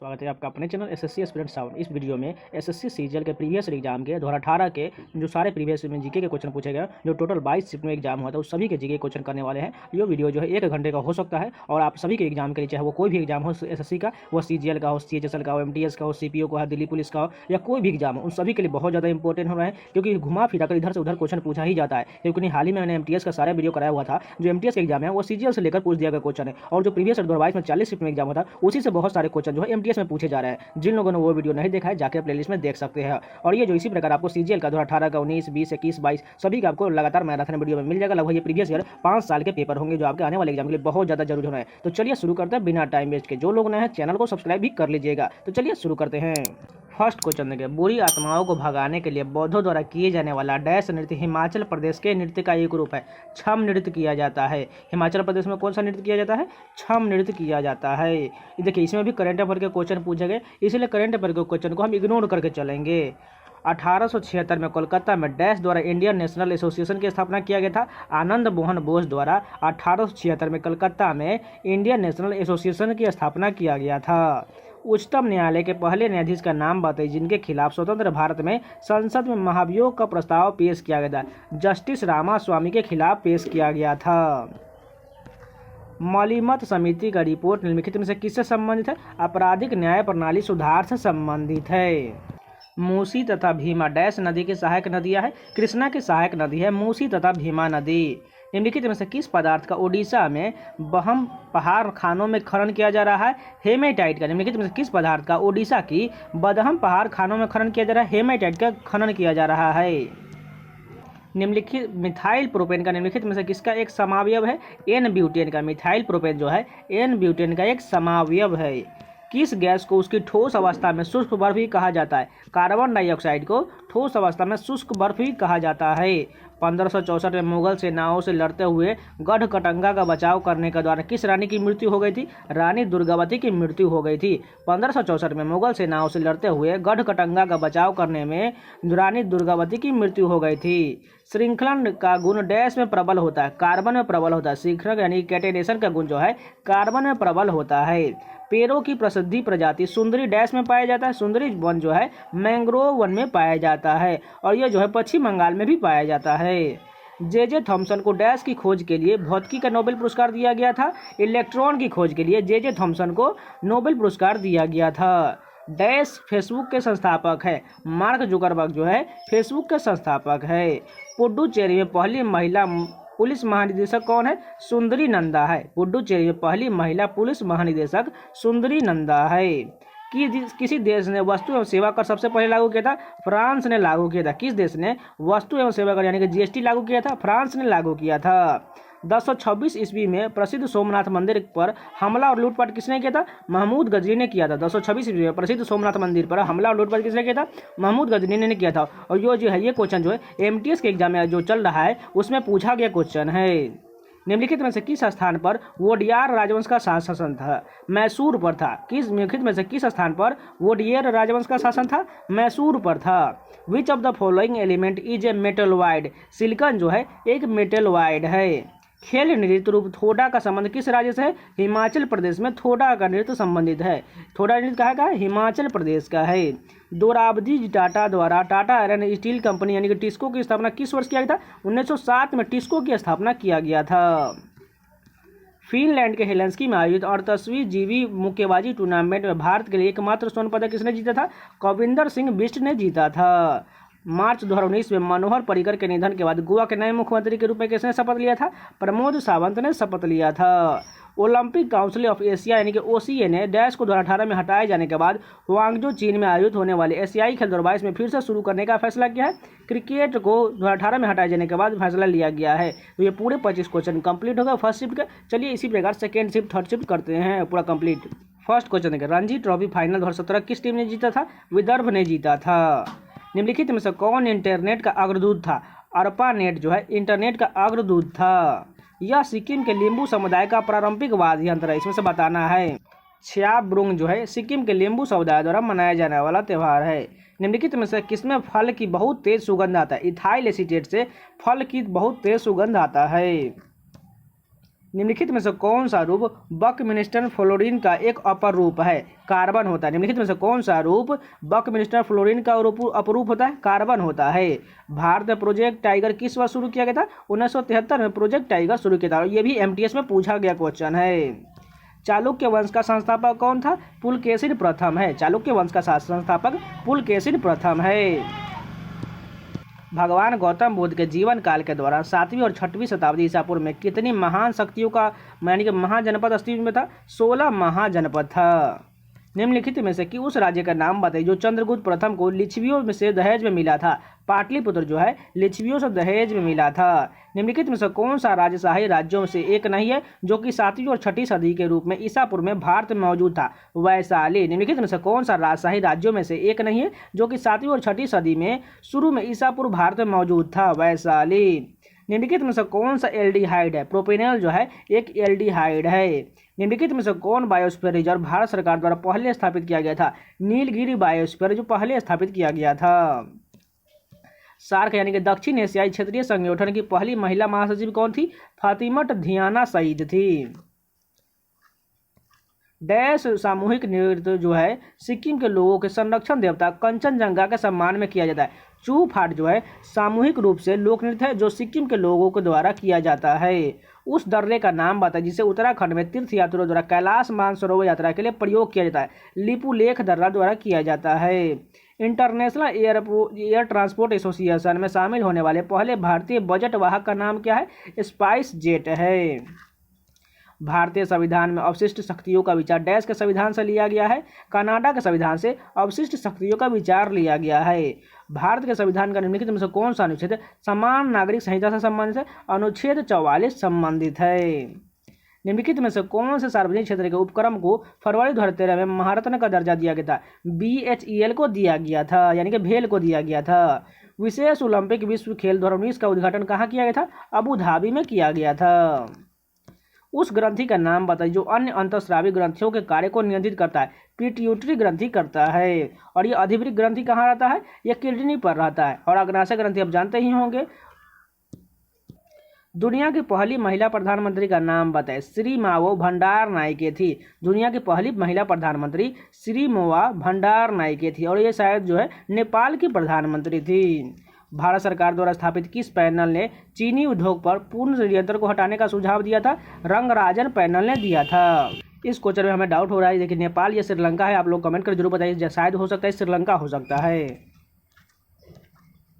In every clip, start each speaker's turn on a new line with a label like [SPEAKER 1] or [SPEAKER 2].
[SPEAKER 1] स्वागत है आपका अपने चैनल एसएससी एस्पिरेंट साउंड। इस वीडियो में एसएससी सीजीएल के प्रीवियस एग्जाम के 2018 के जो सारे प्रीवियस में जीके के क्वेश्चन पूछे गए, जो टोटल 22 शिफ्ट में एग्जाम हुआ था, उस सभी के जीके क्वेश्चन करने वाले हैं। ये वीडियो जो है 1 घंटे का हो सकता है और आप सभी के एग्जाम के लिए, चाहे वो कोई भी एग्जाम हो एसएससी का, वो सीजीएल का हो, सीएचएसएल का हो, एमटीएस का हो, सीपीओ का हो, दिल्ली पुलिस का हो, या कोई भी एग्जाम हो, उन सभी के लिए बहुत ज़्यादा इंपॉर्टेंट हो रहा है, क्योंकि घुमा फिरा कर इधर से उधर क्वेश्चन पूछा ही जाता है। क्योंकि हाल ही में मैंने एमटीएस का सारा वीडियो कराया हुआ था। जो एमटीएस का एग्जाम है वो सीजीएल से लेकर पूछ दिया गया क्वेश्चन है, और जो प्रीवियस 2022 में 40 शिफ्ट में एग्जाम होता है उसी से बहुत सारे क्वेश्चन जो है एमटीएस में पूछे जा रहे हैं। जिन लोगों ने वो वीडियो नहीं देखा है जाके प्लेलिस्ट में देख सकते हैं। और ये जो इसी प्रकार आपको सीजीएल का 2018 का 19, 20, 21, 22 सभी का आपको लगातार मैराथन वीडियो में मिल जाएगा। लगभग ये प्रीवियस ईयर 5 साल के पेपर होंगे जो आपके आने वाले एग्जाम के लिए बहुत ज़्यादा जरूरी होना है। तो चलिए शुरू करते हैं बिना टाइम वेस्ट के। जो लोग नए हैं चैनल को सब्सक्राइब भी कर लीजिएगा। तो चलिए शुरू करते हैं। फर्स्ट क्वेश्चन देखिए, बुरी आत्माओं को भगाने के लिए बौद्धों द्वारा किए जाने वाला डैश नृत्य हिमाचल प्रदेश के नृत्य का एक रूप है। छम नृत्य किया जाता है। हिमाचल प्रदेश में कौन सा नृत्य किया जाता है? छम नृत्य किया जाता है। देखिए इसमें भी करंट अफेयर के क्वेश्चन पूछे गए, इसलिए करंट अफेयर के क्वेश्चन को हम इग्नोर करके चलेंगे। 1876 में कोलकाता में डैश द्वारा इंडियन नेशनल एसोसिएशन की स्थापना किया गया था। आनंद मोहन बोस द्वारा 1876 में कलकत्ता में इंडियन नेशनल एसोसिएशन की स्थापना किया गया था। उच्चतम न्यायालय के पहले न्यायाधीश का नाम बताइए जिनके खिलाफ स्वतंत्र भारत में संसद में महाभियोग का प्रस्ताव पेश किया गया था। जस्टिस रामास्वामी के खिलाफ पेश किया गया था। मलिमत समिति का रिपोर्ट निम्नलिखित में से किससे संबंधित है? आपराधिक न्याय प्रणाली सुधार से संबंधित है। मूसी तथा भीमा डैश नदी की सहायक नदियां है। कृष्णा की सहायक नदी है मूसी तथा भीमा नदी। निम्नलिखित में से किस पदार्थ का ओडिशा में बहम पहाड़ खानों में खनन किया जा रहा है? हेमेटाइट का। निम्नलिखित में से किस पदार्थ का ओडिशा की बदहम पहाड़ खानों में खनन किया जा रहा है? हेमेटाइट का खनन किया जा रहा है। निम्नलिखित मिथाइल प्रोपेन का निम्नलिखित में से किसका एक समावयव है? एन ब्यूटेन का। मिथाइल प्रोपेन जो है एन ब्यूटेन का एक समावयव है। किस गैस को उसकी ठोस अवस्था में शुष्क बर्फ भी कहा जाता है? कार्बन डाइऑक्साइड को ठोस अवस्था में शुष्क बर्फ भी कहा जाता है। 1564 में मुगल सेनाओं से लड़ते हुए गढ़कटंगा का बचाव करने के दौरान किस रानी की मृत्यु हो गई थी? रानी दुर्गावती की मृत्यु हो गई थी। 1564 में मुगल सेनाओं से लड़ते हुए गढ़कटंगा का बचाव करने में रानी दुर्गावती की मृत्यु हो गई थी। श्रृंखलन का गुण डैश में प्रबल होता है? कार्बन में प्रबल होता है। श्रृंखलन यानी कैटेनेशन का गुण जो है कार्बन में प्रबल होता है। पेड़ों की प्रसिद्धि प्रजाति सुंदरी डैश में पाया जाता है। सुंदरी वन जो है मैंग्रोव वन में पाया जाता है, और यह जो है पश्चिम बंगाल में भी पाया जाता है। जे थॉमसन को डैश की खोज के लिए भौतिकी का नोबेल पुरस्कार दिया गया था। इलेक्ट्रॉन की खोज के लिए जे थॉमसन को नोबेल पुरस्कार दिया गया था। डैश फेसबुक के संस्थापक है। मार्क जुकरबर्ग जो है फेसबुक के संस्थापक है। पुडुचेरी में पहली महिला पुलिस महानिदेशक कौन है? सुंदरी नंदा है। पुडुचेरी में पहली महिला पुलिस महानिदेशक सुंदरी नंदा है। किसी देश ने वस्तु एवं सेवा कर सबसे पहले लागू किया था? फ्रांस ने लागू किया था। किस देश ने वस्तु एवं सेवा कर यानी कि जीएसटी लागू किया था? फ्रांस ने लागू किया था। 1026 ईस्वी में प्रसिद्ध सोमनाथ मंदिर पर हमला और लूटपाट किसने किया था? महमूद गजनी ने किया था। 1026 ईस्वी में प्रसिद्ध सोमनाथ मंदिर पर हमला और लूटपाट किसने किया था? महमूद गजनी ने किया था। और ये क्वेश्चन जो है एमटीएस के एग्जाम में जो चल रहा है उसमें पूछा गया क्वेश्चन है। निम्नलिखित में से किस स्थान पर वोडियार राजवंश का शासन था? मैसूर पर था। निम्नलिखित में से किस स्थान पर वोडियर राजवंश का शासन था? मैसूर पर था। Which of the following element is a metalloid? Silicon जो है एक मेटलवाइड है। खेल नृत्य रूप थोड़ा का संबंध किस राज्य से है? हिमाचल प्रदेश में थोड़ा का नृत्य संबंधित है। थोड़ा नृत्य कहाँ का है? हिमाचल प्रदेश का है। दोराबजी टाटा द्वारा टाटा आयरन स्टील कंपनी यानी कि टिस्को की स्थापना किस वर्ष किया गया था? 1907 में टिस्को की स्थापना किया गया था। फिनलैंड के हेलेंस्की में आयोजित 38वीं जीवी मुक्केबाजी टूर्नामेंट में भारत के लिए एकमात्र स्वर्ण पदक किसने जीता था? कविंदर सिंह बिष्ट ने जीता था। मार्च 2019 में मनोहर पर्रिकर के निधन के बाद गोवा के नए मुख्यमंत्री के रूप में किसने शपथ लिया था? प्रमोद सावंत ने शपथ लिया था। ओलंपिक काउंसिल ऑफ एशिया यानी कि ओसीए ने डैश को 2018 में हटाए जाने के बाद हुआंगजो चीन में आयोजित होने वाले एशियाई खेल 2022 में फिर से शुरू करने का फैसला किया है। क्रिकेट को 2018 में हटाए जाने के बाद फैसला लिया गया है। तो ये पूरे 25 क्वेश्चन कंप्लीट होगा फर्स्ट शिफ्ट का। चलिए इसी प्रकार सेकेंड शिफ्ट थर्ड शिफ्ट करते हैं पूरा कंप्लीट। फर्स्ट क्वेश्चन देखिए, रणजी ट्रॉफी फाइनल 2017 किस टीम ने जीता था? विदर्भ ने जीता था। निम्नलिखित में से कौन इंटरनेट का अग्रदूत था? अरपानेट जो है इंटरनेट का अग्रदूत था। यह सिक्किम के लिम्बू समुदाय का पारंपरिक वाद्य यंत्र है। इसमें से बताना है। छ्याब्रुंग जो है सिक्किम के लिम्बू समुदाय द्वारा मनाया जाने वाला त्यौहार है। निम्नलिखित में से किसमें फल की बहुत तेज सुगंध आता है? इथाइल एसीटेट से फल की बहुत तेज सुगंध आता है। निम्नलिखित में से कौन सा रूप बकमिंस्टर फ्लोरीन का एक अपर रूप है? कार्बन होता है। निम्नलिखित में से कौन सा रूप बकमिंस्टर फ्लोरीन का अपरूप होता है? कार्बन होता है। भारत में प्रोजेक्ट टाइगर किस वर्ष शुरू किया गया था? 1973 में प्रोजेक्ट टाइगर शुरू किया था। ये भी एमटीएस में पूछा गया क्वेश्चन है। चालुक्य वंश का संस्थापक कौन था? पुलकेशिन प्रथम है। चालुक्य वंश का संस्थापक पुलकेशिन प्रथम है। भगवान गौतम बुद्ध के जीवन काल के दौरान 7वीं और 6वीं शताब्दी ईसा पूर्व में कितनी महान शक्तियों का यानी कि महाजनपद अस्तित्व में था? 16 महाजनपद था। निम्नलिखित में से कि उस राज्य का नाम बताइए जो चंद्रगुप्त प्रथम को लिच्छवियों में से दहेज में मिला था। पाटलिपुत्र जो है लिच्छवियों से दहेज में मिला था। निम्नलिखित में से कौन सा राजशाही राज्यों में से एक नहीं है जो कि 7वीं और 6वीं सदी के रूप में ईसा पूर्व में भारत में मौजूद था? वैशाली। निम्नलिखित में से कौन सा राजशाही राज्यों में से एक नहीं है जो कि 7वीं और 6वीं सदी में शुरू में ईसा पूर्व भारत में मौजूद था? वैशाली। निम्नलिखित में से कौन सा एल्डिहाइड है? प्रोपेनॉल जो है एक एल्डिहाइड है। निम्नलिखित में से कौन बायोस्फीयर रिजर्व भारत सरकार द्वारा पहले स्थापित किया गया था? नीलगिरी बायोस्फीयर जो पहले स्थापित किया गया था। सार्क यानी कि दक्षिण एशियाई क्षेत्रीय संगठन की पहली महिला महासचिव कौन थी? फातिमट धियाना सईद थी। डैश सामूहिक नृत्य जो है सिक्किम के लोगों के संरक्षण देवता कंचनजंगा के सम्मान में किया जाता है। चू फाट जो है सामूहिक रूप से लोक नृत्य है जो सिक्किम के लोगों के द्वारा किया जाता है। उस दर्रे का नाम बताइए जिसे उत्तराखंड में तीर्थ यात्रियों द्वारा कैलाश मानसरोवर यात्रा के लिए प्रयोग किया जाता है। लिपुलेख दर्रा द्वारा किया जाता है। इंटरनेशनल एयर ट्रांसपोर्ट एसोसिएशन में शामिल होने वाले पहले भारतीय बजट वाहक का नाम क्या है? स्पाइस जेट है। भारतीय संविधान में अवशिष्ट शक्तियों का विचार डैश के संविधान से लिया गया है? कनाडा के संविधान से अवशिष्ट शक्तियों का विचार लिया गया है। भारत के संविधान का निम्नलिखित में से कौन सा अनुच्छेद समान नागरिक संहिता से संबंधित है? अनुच्छेद 44 संबंधित है। निम्नलिखित में से कौन से सार्वजनिक क्षेत्र के उपक्रम को फरवरी 2013 में महारत्न का दर्जा दिया गया था? BHEL को दिया गया था यानी कि भेल को दिया गया था। विशेष ओलंपिक विश्व खेल 2019 का उद्घाटन कहाँ किया गया था? अबू धाबी में किया गया था। उस ग्रंथि का नाम बताइए जो अन्य अंतःस्रावी ग्रंथियों के कार्य को नियंत्रित करता है। पिट्यूटरी ग्रंथि करता है। और ये अधिवृक्क ग्रंथि कहाँ रहता है? ये किडनी पर रहता है। और अग्नाशय ग्रंथि आप जानते ही होंगे। दुनिया की पहली महिला प्रधानमंत्री का नाम बताएं। श्री मावो भंडार नायके थी। दुनिया की पहली महिला प्रधानमंत्री श्री मोवा भंडार नायके थी और ये शायद जो है नेपाल की प्रधानमंत्री थी। भारत सरकार द्वारा स्थापित किस पैनल ने चीनी उद्योग पर पूर्ण नियंत्रण को हटाने का सुझाव दिया था? रंगराजन पैनल ने दिया था। इस क्वेश्चन में हमें डाउट हो रहा है देखिए नेपाल या श्रीलंका है। आप लोग कमेंट कर जरूर बताइए। शायद हो सकता है श्रीलंका हो सकता है।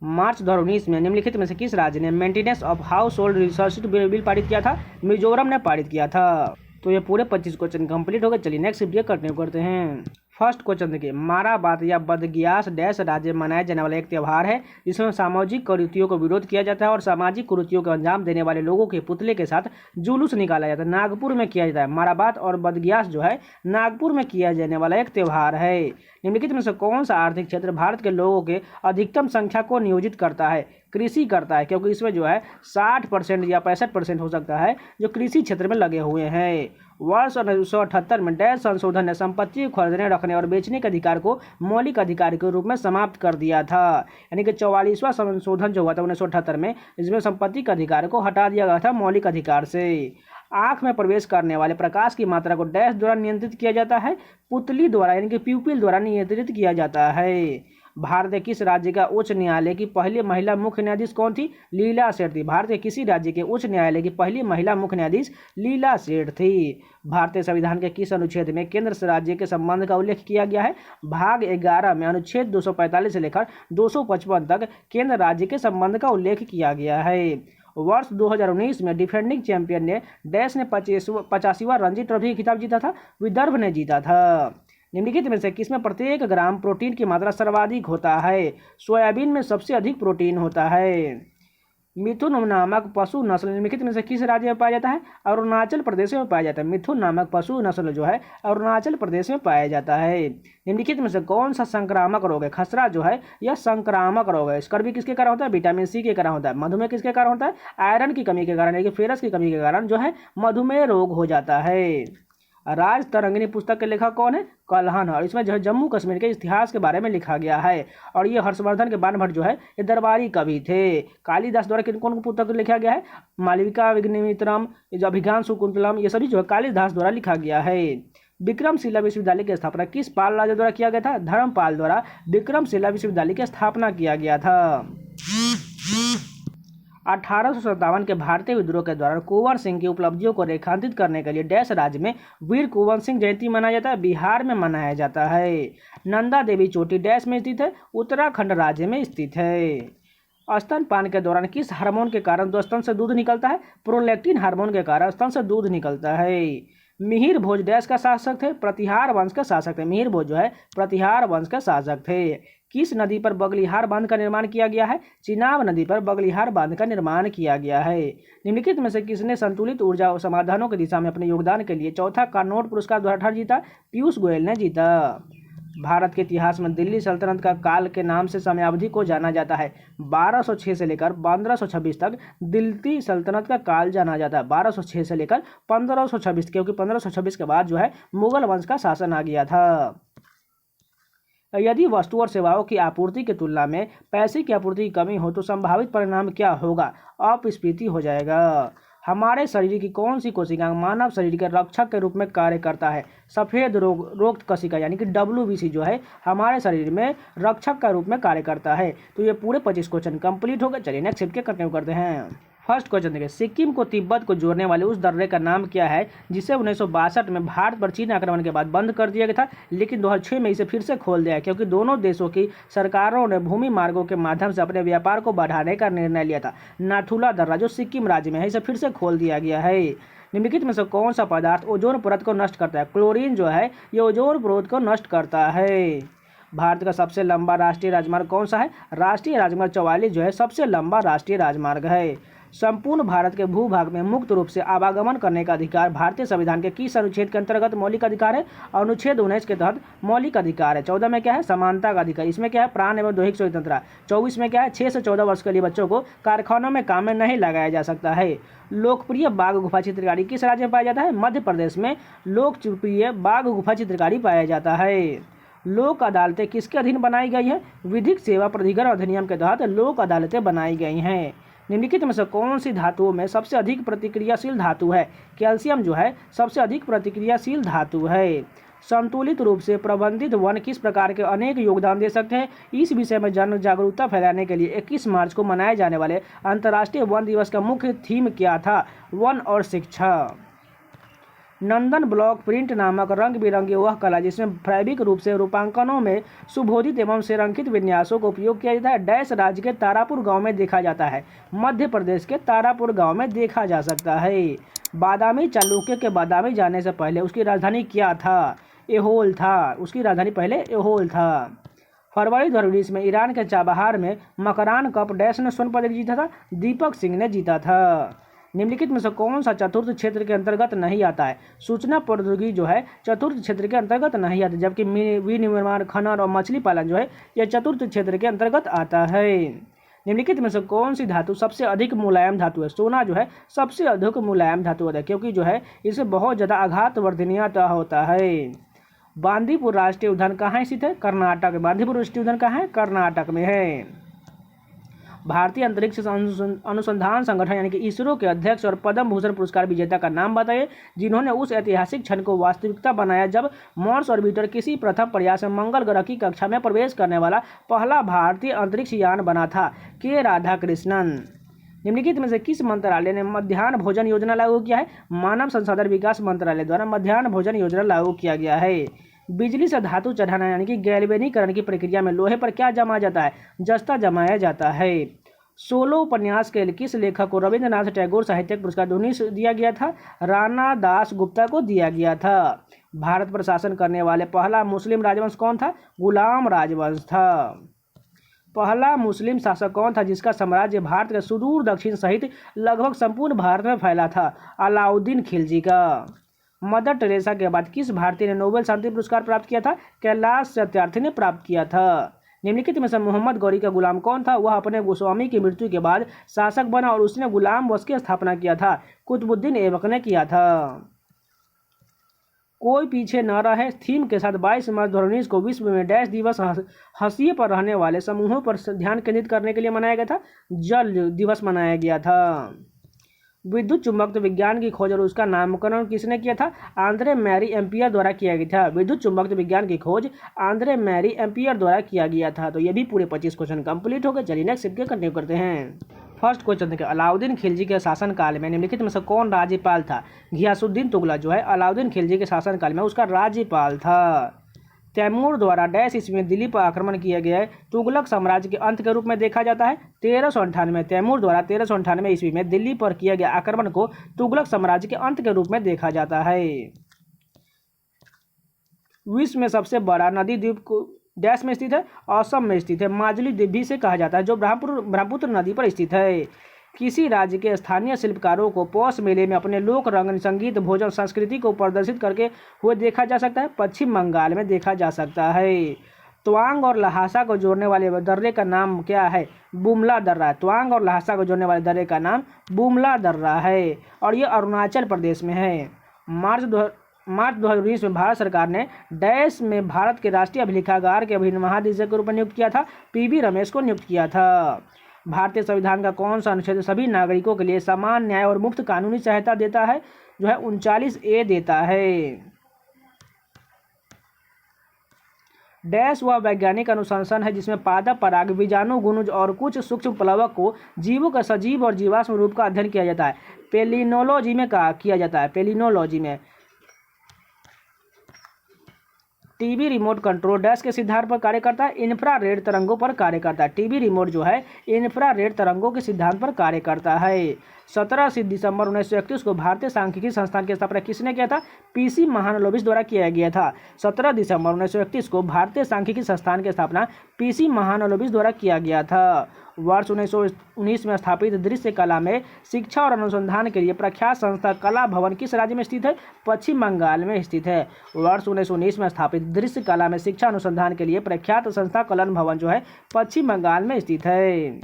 [SPEAKER 1] मार्च 2019 में निम्नलिखित में से किस राज्य ने maintenance of house hold resource bill पारित किया था? मिजोरम ने पारित किया था। तो ये पूरे 25 क्वेश्चन कंप्लीट हो गए। चलिए नेक्स्ट वीडियो कंटिन्यू करते हैं। फर्स्ट क्वेश्चन देखिए, मारा बात या बदग्यास डैश राज्य मनाया जाने वाला एक त्यौहार है जिसमें सामाजिक कुरीतियों को विरोध किया जाता है और सामाजिक कुरीतियों को अंजाम देने वाले लोगों के पुतले के साथ जुलूस निकाला जाता है। नागपुर में किया जाता है। माराबात और बदग्यास जो है नागपुर में किया जाने वाला एक त्यौहार है। निम्नलिखित में से कौन सा आर्थिक क्षेत्र भारत के लोगों के अधिकतम संख्या को नियोजित करता है? कृषि करता है, क्योंकि इसमें जो है 60% या 65% हो सकता है जो कृषि क्षेत्र में लगे हुए हैं। वर्ष 1978 में डैश संशोधन ने संपत्ति खरीदने, रखने और बेचने के अधिकार को मौलिक अधिकार के रूप में समाप्त कर दिया था। यानी कि 44वां संशोधन जो हुआ था 1978 में, इसमें संपत्ति के अधिकार को हटा दिया गया था मौलिक अधिकार से। आँख में प्रवेश करने वाले प्रकाश की मात्रा को डैश द्वारा नियंत्रित किया जाता है? पुतली द्वारा यानी कि प्यूपिल द्वारा नियंत्रित किया जाता है। भारत के किस राज्य का उच्च न्यायालय की पहली महिला मुख्य न्यायाधीश कौन थी? लीला सेठ थी। भारत के किसी राज्य के उच्च न्यायालय की पहली महिला मुख्य न्यायाधीश लीला सेठ थी। भारतीय संविधान के किस अनुच्छेद में केंद्र से राज्य के संबंध का उल्लेख किया गया है? भाग 11 में अनुच्छेद 245 से लेकर 255 तक केंद्र राज्य के संबंध का उल्लेख किया गया है। वर्ष 2019 में डिफेंडिंग चैंपियन ने डैश ने 85वां रणजी ट्रॉफी खिताब जीता था? विदर्भ ने जीता था। निम्नलिखित में से किसमें प्रत्येक ग्राम प्रोटीन की मात्रा सर्वाधिक होता है? सोयाबीन में सबसे अधिक प्रोटीन होता है। मिथुन नामक पशु नस्ल निम्नलिखित में से किस राज्य में पाया जाता है? अरुणाचल प्रदेश में पाया जाता है। मिथुन नामक पशु नस्ल जो है अरुणाचल प्रदेश में पाया जाता है। निम्नलिखित में से कौन सा संक्रामक रोग है? खसरा जो है यह संक्रामक रोग है। स्कर्वी किसके कारण होता है? विटामिन सी के कारण होता है। मधुमेह किसके कारण होता है? आयरन की कमी के कारण यानी कि फेरस की कमी के कारण जो है मधुमेह रोग हो जाता है। राज तरंगिणी पुस्तक के लेखक कौन है? कल्हण। और इसमें जो है जम्मू कश्मीर के इतिहास के बारे में लिखा गया है। और ये हर्षवर्धन के बाणभट्ट जो है ये दरबारी कवि थे। कालिदास द्वारा किन कौन पुस्तक लिखा गया है? मालविका विघ्निमित्रम, जो अभिज्ञान शाकुंतलम, ये सभी जो है कालिदास द्वारा लिखा गया है। विक्रमशिला विश्वविद्यालय की स्थापना किस पाल राजा द्वारा किया गया था? धर्मपाल द्वारा विक्रमशिला विश्वविद्यालय की स्थापना किया गया था। 1857 के भारतीय विद्रोह के दौरान कुंवर सिंह की उपलब्धियों को रेखांकित करने के लिए डैश राज्य में वीर कुंवर सिंह जयंती मनाया जाता है? बिहार में मनाया जाता है। नंदा देवी चोटी डैश में स्थित है? उत्तराखंड राज्य में स्थित है। स्तनपान के दौरान किस हार्मोन के कारण स्तन से दूध निकलता है? प्रोलैक्टिन हार्मोन के कारण स्तन से दूध निकलता है। मिहिर भोज डैश का शासक थे? प्रतिहार वंश के शासक थे। मिहिर भोज जो है प्रतिहार वंश के शासक थे। किस नदी पर बगलिहार बांध का निर्माण किया गया है? चिनाब नदी पर बगलिहार बांध का निर्माण किया गया है। निम्नलिखित में से किसने संतुलित ऊर्जा और समाधानों की दिशा में अपने योगदान के लिए चौथा कार्नोट पुरस्कार 2018 जीता? पीयूष गोयल ने जीता। भारत के इतिहास में दिल्ली सल्तनत का काल के नाम से समयावधि को जाना जाता है। 1206 से लेकर 1526 तक दिल्ली सल्तनत का काल जाना जाता है। 1206 से लेकर 1526, क्योंकि 1526 के बाद जो है मुगल वंश का शासन आ गया था। यदि वस्तु और सेवाओं की आपूर्ति की तुलना में पैसे की आपूर्ति की कमी हो तो संभावित परिणाम क्या होगा? अपस्फीति हो जाएगा। हमारे शरीर की कौन सी कोशिका मानव शरीर के रक्षक के रूप में कार्य करता है? सफेद रोग कोशिका यानी कि WBC जो है हमारे शरीर में रक्षक का रूप में कार्य करता है। तो ये पूरे 25 क्वेश्चन कंप्लीट हो गए। चलिए नेक्स्ट शिफ्ट के कंटिन्यू करते हैं। फर्स्ट क्वेश्चन देखिए, सिक्किम को तिब्बत को जोड़ने वाले उस दर्रे का नाम क्या है जिसे 1962 में भारत पर चीन आक्रमण के बाद बंद कर दिया गया था, लेकिन 2006 में इसे फिर से खोल दिया क्योंकि दोनों देशों की सरकारों ने भूमि मार्गों के माध्यम से अपने व्यापार को बढ़ाने का निर्णय लिया था। नाथुला दर्रा जो सिक्किम राज्य में है इसे फिर से खोल दिया गया है। निम्नलिखित में से कौन सा पदार्थ ओजोन परत को नष्ट करता है? क्लोरीन जो है ये ओजोन परत को नष्ट करता है। भारत का सबसे लंबा राष्ट्रीय राजमार्ग कौन सा है? राष्ट्रीय राजमार्ग 44 जो है सबसे लंबा राष्ट्रीय राजमार्ग है। संपूर्ण भारत के भूभाग में मुक्त रूप से आवागमन करने का अधिकार भारतीय संविधान के किस अनुच्छेद के अंतर्गत मौलिक अधिकार है? अनुच्छेद 19 के तहत मौलिक अधिकार है। 14 में क्या है? समानता का अधिकार। इसमें क्या है? प्राण एवं दैहिक स्वतंत्रता। 24 में क्या है? 6 से 14 वर्ष के लिए बच्चों को कारखानों में काम में नहीं लगाया जा सकता है। लोकप्रिय बाघ गुफा चित्रकारी किस राज्य में पाया जाता है? मध्य प्रदेश में लोकप्रिय बाघ गुफा चित्रकारी पाया जाता है। लोक अदालतें किसके अधीन बनाई गई है? विधिक सेवा प्राधिकरण अधिनियम के तहत लोक अदालतें बनाई गई हैं। निम्नलिखित में से कौन सी धातुओं में सबसे अधिक प्रतिक्रियाशील धातु है? कैल्शियम जो है सबसे अधिक प्रतिक्रियाशील धातु है। संतुलित रूप से प्रबंधित वन किस प्रकार के अनेक योगदान दे सकते हैं? इस विषय में जन जागरूकता फैलाने के लिए 21 मार्च को मनाए जाने वाले अंतर्राष्ट्रीय वन दिवस का मुख्य थीम क्या था? वन और शिक्षा। नंदन ब्लॉक प्रिंट नामक रंग बिरंगी वह कला जिसमें फैब्रिक रूप से रूपांकनों में सुबोधित एवं संरेखित विन्यासों का उपयोग किया जाता है डैश राज्य के तारापुर गांव में देखा जाता है। मध्य प्रदेश के तारापुर गांव में देखा जा सकता है। बादामी चालुक्य के बादामी जाने से पहले उसकी राजधानी क्या था? एहोल था। उसकी राजधानी पहले एहोल था। फरवरी 2020 में ईरान के चाबहार में मकरान कप डैश ने स्वर्ण पदक जीता था? दीपक सिंह ने जीता था। निम्नलिखित में से कौन सा चतुर्थ क्षेत्र के अंतर्गत नहीं आता है? सूचना प्रौद्योगिकी जो है चतुर्थ क्षेत्र के अंतर्गत नहीं आता, जबकि विनिर्माण, खनन और मछली पालन जो है यह चतुर्थ क्षेत्र के अंतर्गत आता है। निम्नलिखित में से कौन सी धातु सबसे अधिक मुलायम धातु है? सोना जो है सबसे अधिक मुलायम धातु है क्योंकि जो है इसे बहुत ज़्यादा आघातवर्धनीयता होता है। बांदीपुर राष्ट्रीय उद्यान कहाँ स्थित है? कर्नाटक। बांदीपुर राष्ट्रीय उद्यान कहाँ है? कर्नाटक में है। भारतीय अंतरिक्ष अनुसंधान संगठन यानी कि इसरो के अध्यक्ष और पद्म भूषण पुरस्कार विजेता का नाम बताइए जिन्होंने उस ऐतिहासिक क्षण को वास्तविकता बनाया जब मार्स ऑर्बिटर किसी प्रथम प्रयास में मंगल ग्रह की कक्षा में प्रवेश करने वाला पहला भारतीय अंतरिक्ष यान बना था? के राधाकृष्णन। निम्नलिखित में से किस मंत्रालय ने मध्याह्न भोजन योजना लागू किया है? मानव संसाधन विकास मंत्रालय द्वारा मध्याह्न भोजन योजना लागू किया गया है। बिजली से धातु चढ़ाना यानी कि गैल्वेनीकरण की प्रक्रिया में लोहे पर क्या जमाया जाता है? जस्ता जमाया जाता है। सोलो उपन्यास के किस लेखक को रविंद्रनाथ टैगोर साहित्यिक पुरस्कार 2019 दिया गया था? राणा दास गुप्ता को दिया गया था। भारत पर शासन करने वाले पहला मुस्लिम राजवंश कौन था? गुलाम राजवंश था। पहला मुस्लिम शासक कौन था जिसका साम्राज्य भारत के सुदूर दक्षिण सहित लगभग संपूर्ण भारत में फैला था? अलाउद्दीन खिलजी का। मदर टेरेसा के बाद किस भारतीय ने नोबेल शांति पुरस्कार प्राप्त किया था? कैलाश सत्यार्थी ने प्राप्त किया था। निम्नलिखित में से मोहम्मद गौरी का गुलाम कौन था? वह अपने गोस्वामी की मृत्यु के बाद शासक बना और उसने गुलाम वश की स्थापना किया था। कुतुबुद्दीन ऐबक ने किया था। कोई पीछे न रहे थीम के साथ 22 मार्च 2019 को विश्व में डैश दिवस हाशिए पर रहने वाले समूहों पर ध्यान केंद्रित करने के लिए मनाया गया था। जल दिवस मनाया गया था। विद्युत चुंबकत्व विज्ञान की खोज और उसका नामकरण किसने किया था? आंद्रे मैरी एम्पियर द्वारा किया गया था। विद्युत चुंबकत्व विज्ञान की खोज आंद्रे मैरी एम्पियर द्वारा किया गया था। तो ये भी पूरे 25 क्वेश्चन कंप्लीट हो गए। चलिए नेक्स्ट के कंटिन्यू करते हैं। फर्स्ट क्वेश्चन देखिए, अलाउद्दीन खिलजी के शासनकाल में निम्नलिखित में से कौन राज्यपाल था? घियासुद्दीन तुगलक जो है अलाउद्दीन खिलजी के शासनकाल में उसका राज्यपाल था। तैमूर द्वारा डैश ईस्वी में दिल्ली पर आक्रमण किया गया है, तुगलक साम्राज्य के अंत के रूप में देखा जाता है। 1398 तैमूर द्वारा 1398 ईस्वी में दिल्ली पर किया गया आक्रमण को तुगलक साम्राज्य के अंत के रूप में देखा जाता है। विश्व में सबसे बड़ा नदी द्वीप को डैश में स्थित है? असम में स्थित है। माजुली द्वीप भी इसे कहा जाता है जो ब्रह्मपुत्र नदी पर स्थित है। किसी राज्य के स्थानीय शिल्पकारों को पौष मेले में अपने लोक रंग, संगीत, भोजन, संस्कृति को प्रदर्शित करके हुए देखा जा सकता है? पश्चिम बंगाल में देखा जा सकता है। तवांग और लहासा को जोड़ने वाले दर्रे का नाम क्या है? बुमला दर्रा। तवांग और लहासा को जोड़ने वाले दर्रे का नाम बुमला दर्रा है और ये अरुणाचल प्रदेश में है। मार्च 2019 में भारत सरकार ने डैश में भारत के राष्ट्रीय अभिलेखागार के अभिन्न महानिदेशक के रूप में नियुक्त किया था। पीवी रमेश को नियुक्त किया था। भारतीय संविधान का कौन सा अनुच्छेद सभी नागरिकों के लिए समान न्याय और मुफ्त कानूनी सहायता देता है? जो है 39A देता है। डैश वह वैज्ञानिक अनुसंधान है जिसमें पादप, पराग, बीजाणु, गुणज और कुछ सूक्ष्म प्लवक को जीवों का सजीव और जीवाश्म रूप का अध्ययन किया जाता है। पेलिनोलॉजी में किया जाता है। पेलिनोलॉजी में टीवी रिमोट कंट्रोल डैश के सिद्धांत पर कार्य करता है? इंफ्रारेड तरंगों पर कार्य करता है। टीवी रिमोट जो है इंफ्रारेड तरंगों के सिद्धांत पर कार्य करता है। 17 दिसंबर 1931 को भारतीय सांख्यिकी संस्थान की स्थापना किसने किया था? पीसी महालनोबिस द्वारा किया गया था। 17 दिसंबर 1931 को भारतीय सांख्यिकी संस्थान की स्थापना पीसी महालनोबिस द्वारा किया गया था। वर्ष 1919 में स्थापित दृश्य कला में शिक्षा और अनुसंधान के लिए प्रख्यात संस्था कला भवन किस राज्य में स्थित है? पश्चिम बंगाल में स्थित है। वर्ष 1919 में स्थापित दृश्य कला में शिक्षा अनुसंधान के लिए प्रख्यात संस्था कला भवन जो है पश्चिम बंगाल में स्थित है।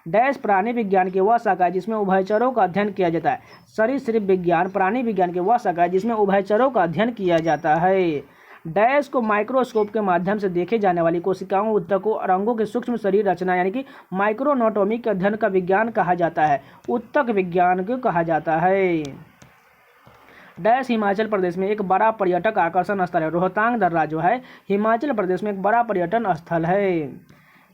[SPEAKER 1] डैश प्राणी विज्ञान की वह शाखा है जिसमें उभयचरों का अध्ययन किया जाता है? सरीसृप विज्ञान प्राणी विज्ञान की वह शाखा है जिसमें उभयचरों का अध्ययन किया जाता है। डैश को माइक्रोस्कोप के माध्यम से देखे जाने वाली कोशिकाओं, ऊतकों और अंगों के सूक्ष्म शरीर रचना यानी कि माइक्रोनोटोमी के अध्ययन का विज्ञान कहा जाता है। ऊतक विज्ञान को कहा जाता है। डैश हिमाचल प्रदेश में एक बड़ा पर्यटक आकर्षण स्थल है? रोहतांग दर्रा जो है हिमाचल प्रदेश में एक बड़ा पर्यटन स्थल है।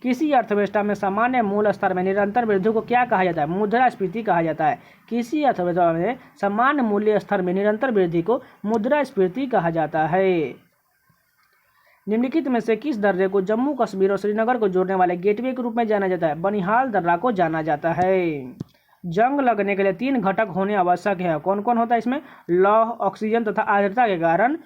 [SPEAKER 1] किसी अर्थव्यवस्था में सामान्य मूल स्तर में निरंतर वृद्धि को क्या कहा जाता है? मुद्रास्फीति कहा जाता है। किसी अर्थव्यवस्था में सामान्य मूल्य स्तर में निरंतर वृद्धि को मुद्रास्फीति कहा जाता है। निम्नलिखित में से किस दर्रे को जम्मू कश्मीर और श्रीनगर को जोड़ने वाले गेटवे के रूप में जाना जाता है? बनिहाल दर्रा को जाना जाता है। जंग लगने के लिए 3 घटक होने आवश्यक है। कौन कौन होता है इसमें? लौह, ऑक्सीजन तथा आर्द्रता के कारण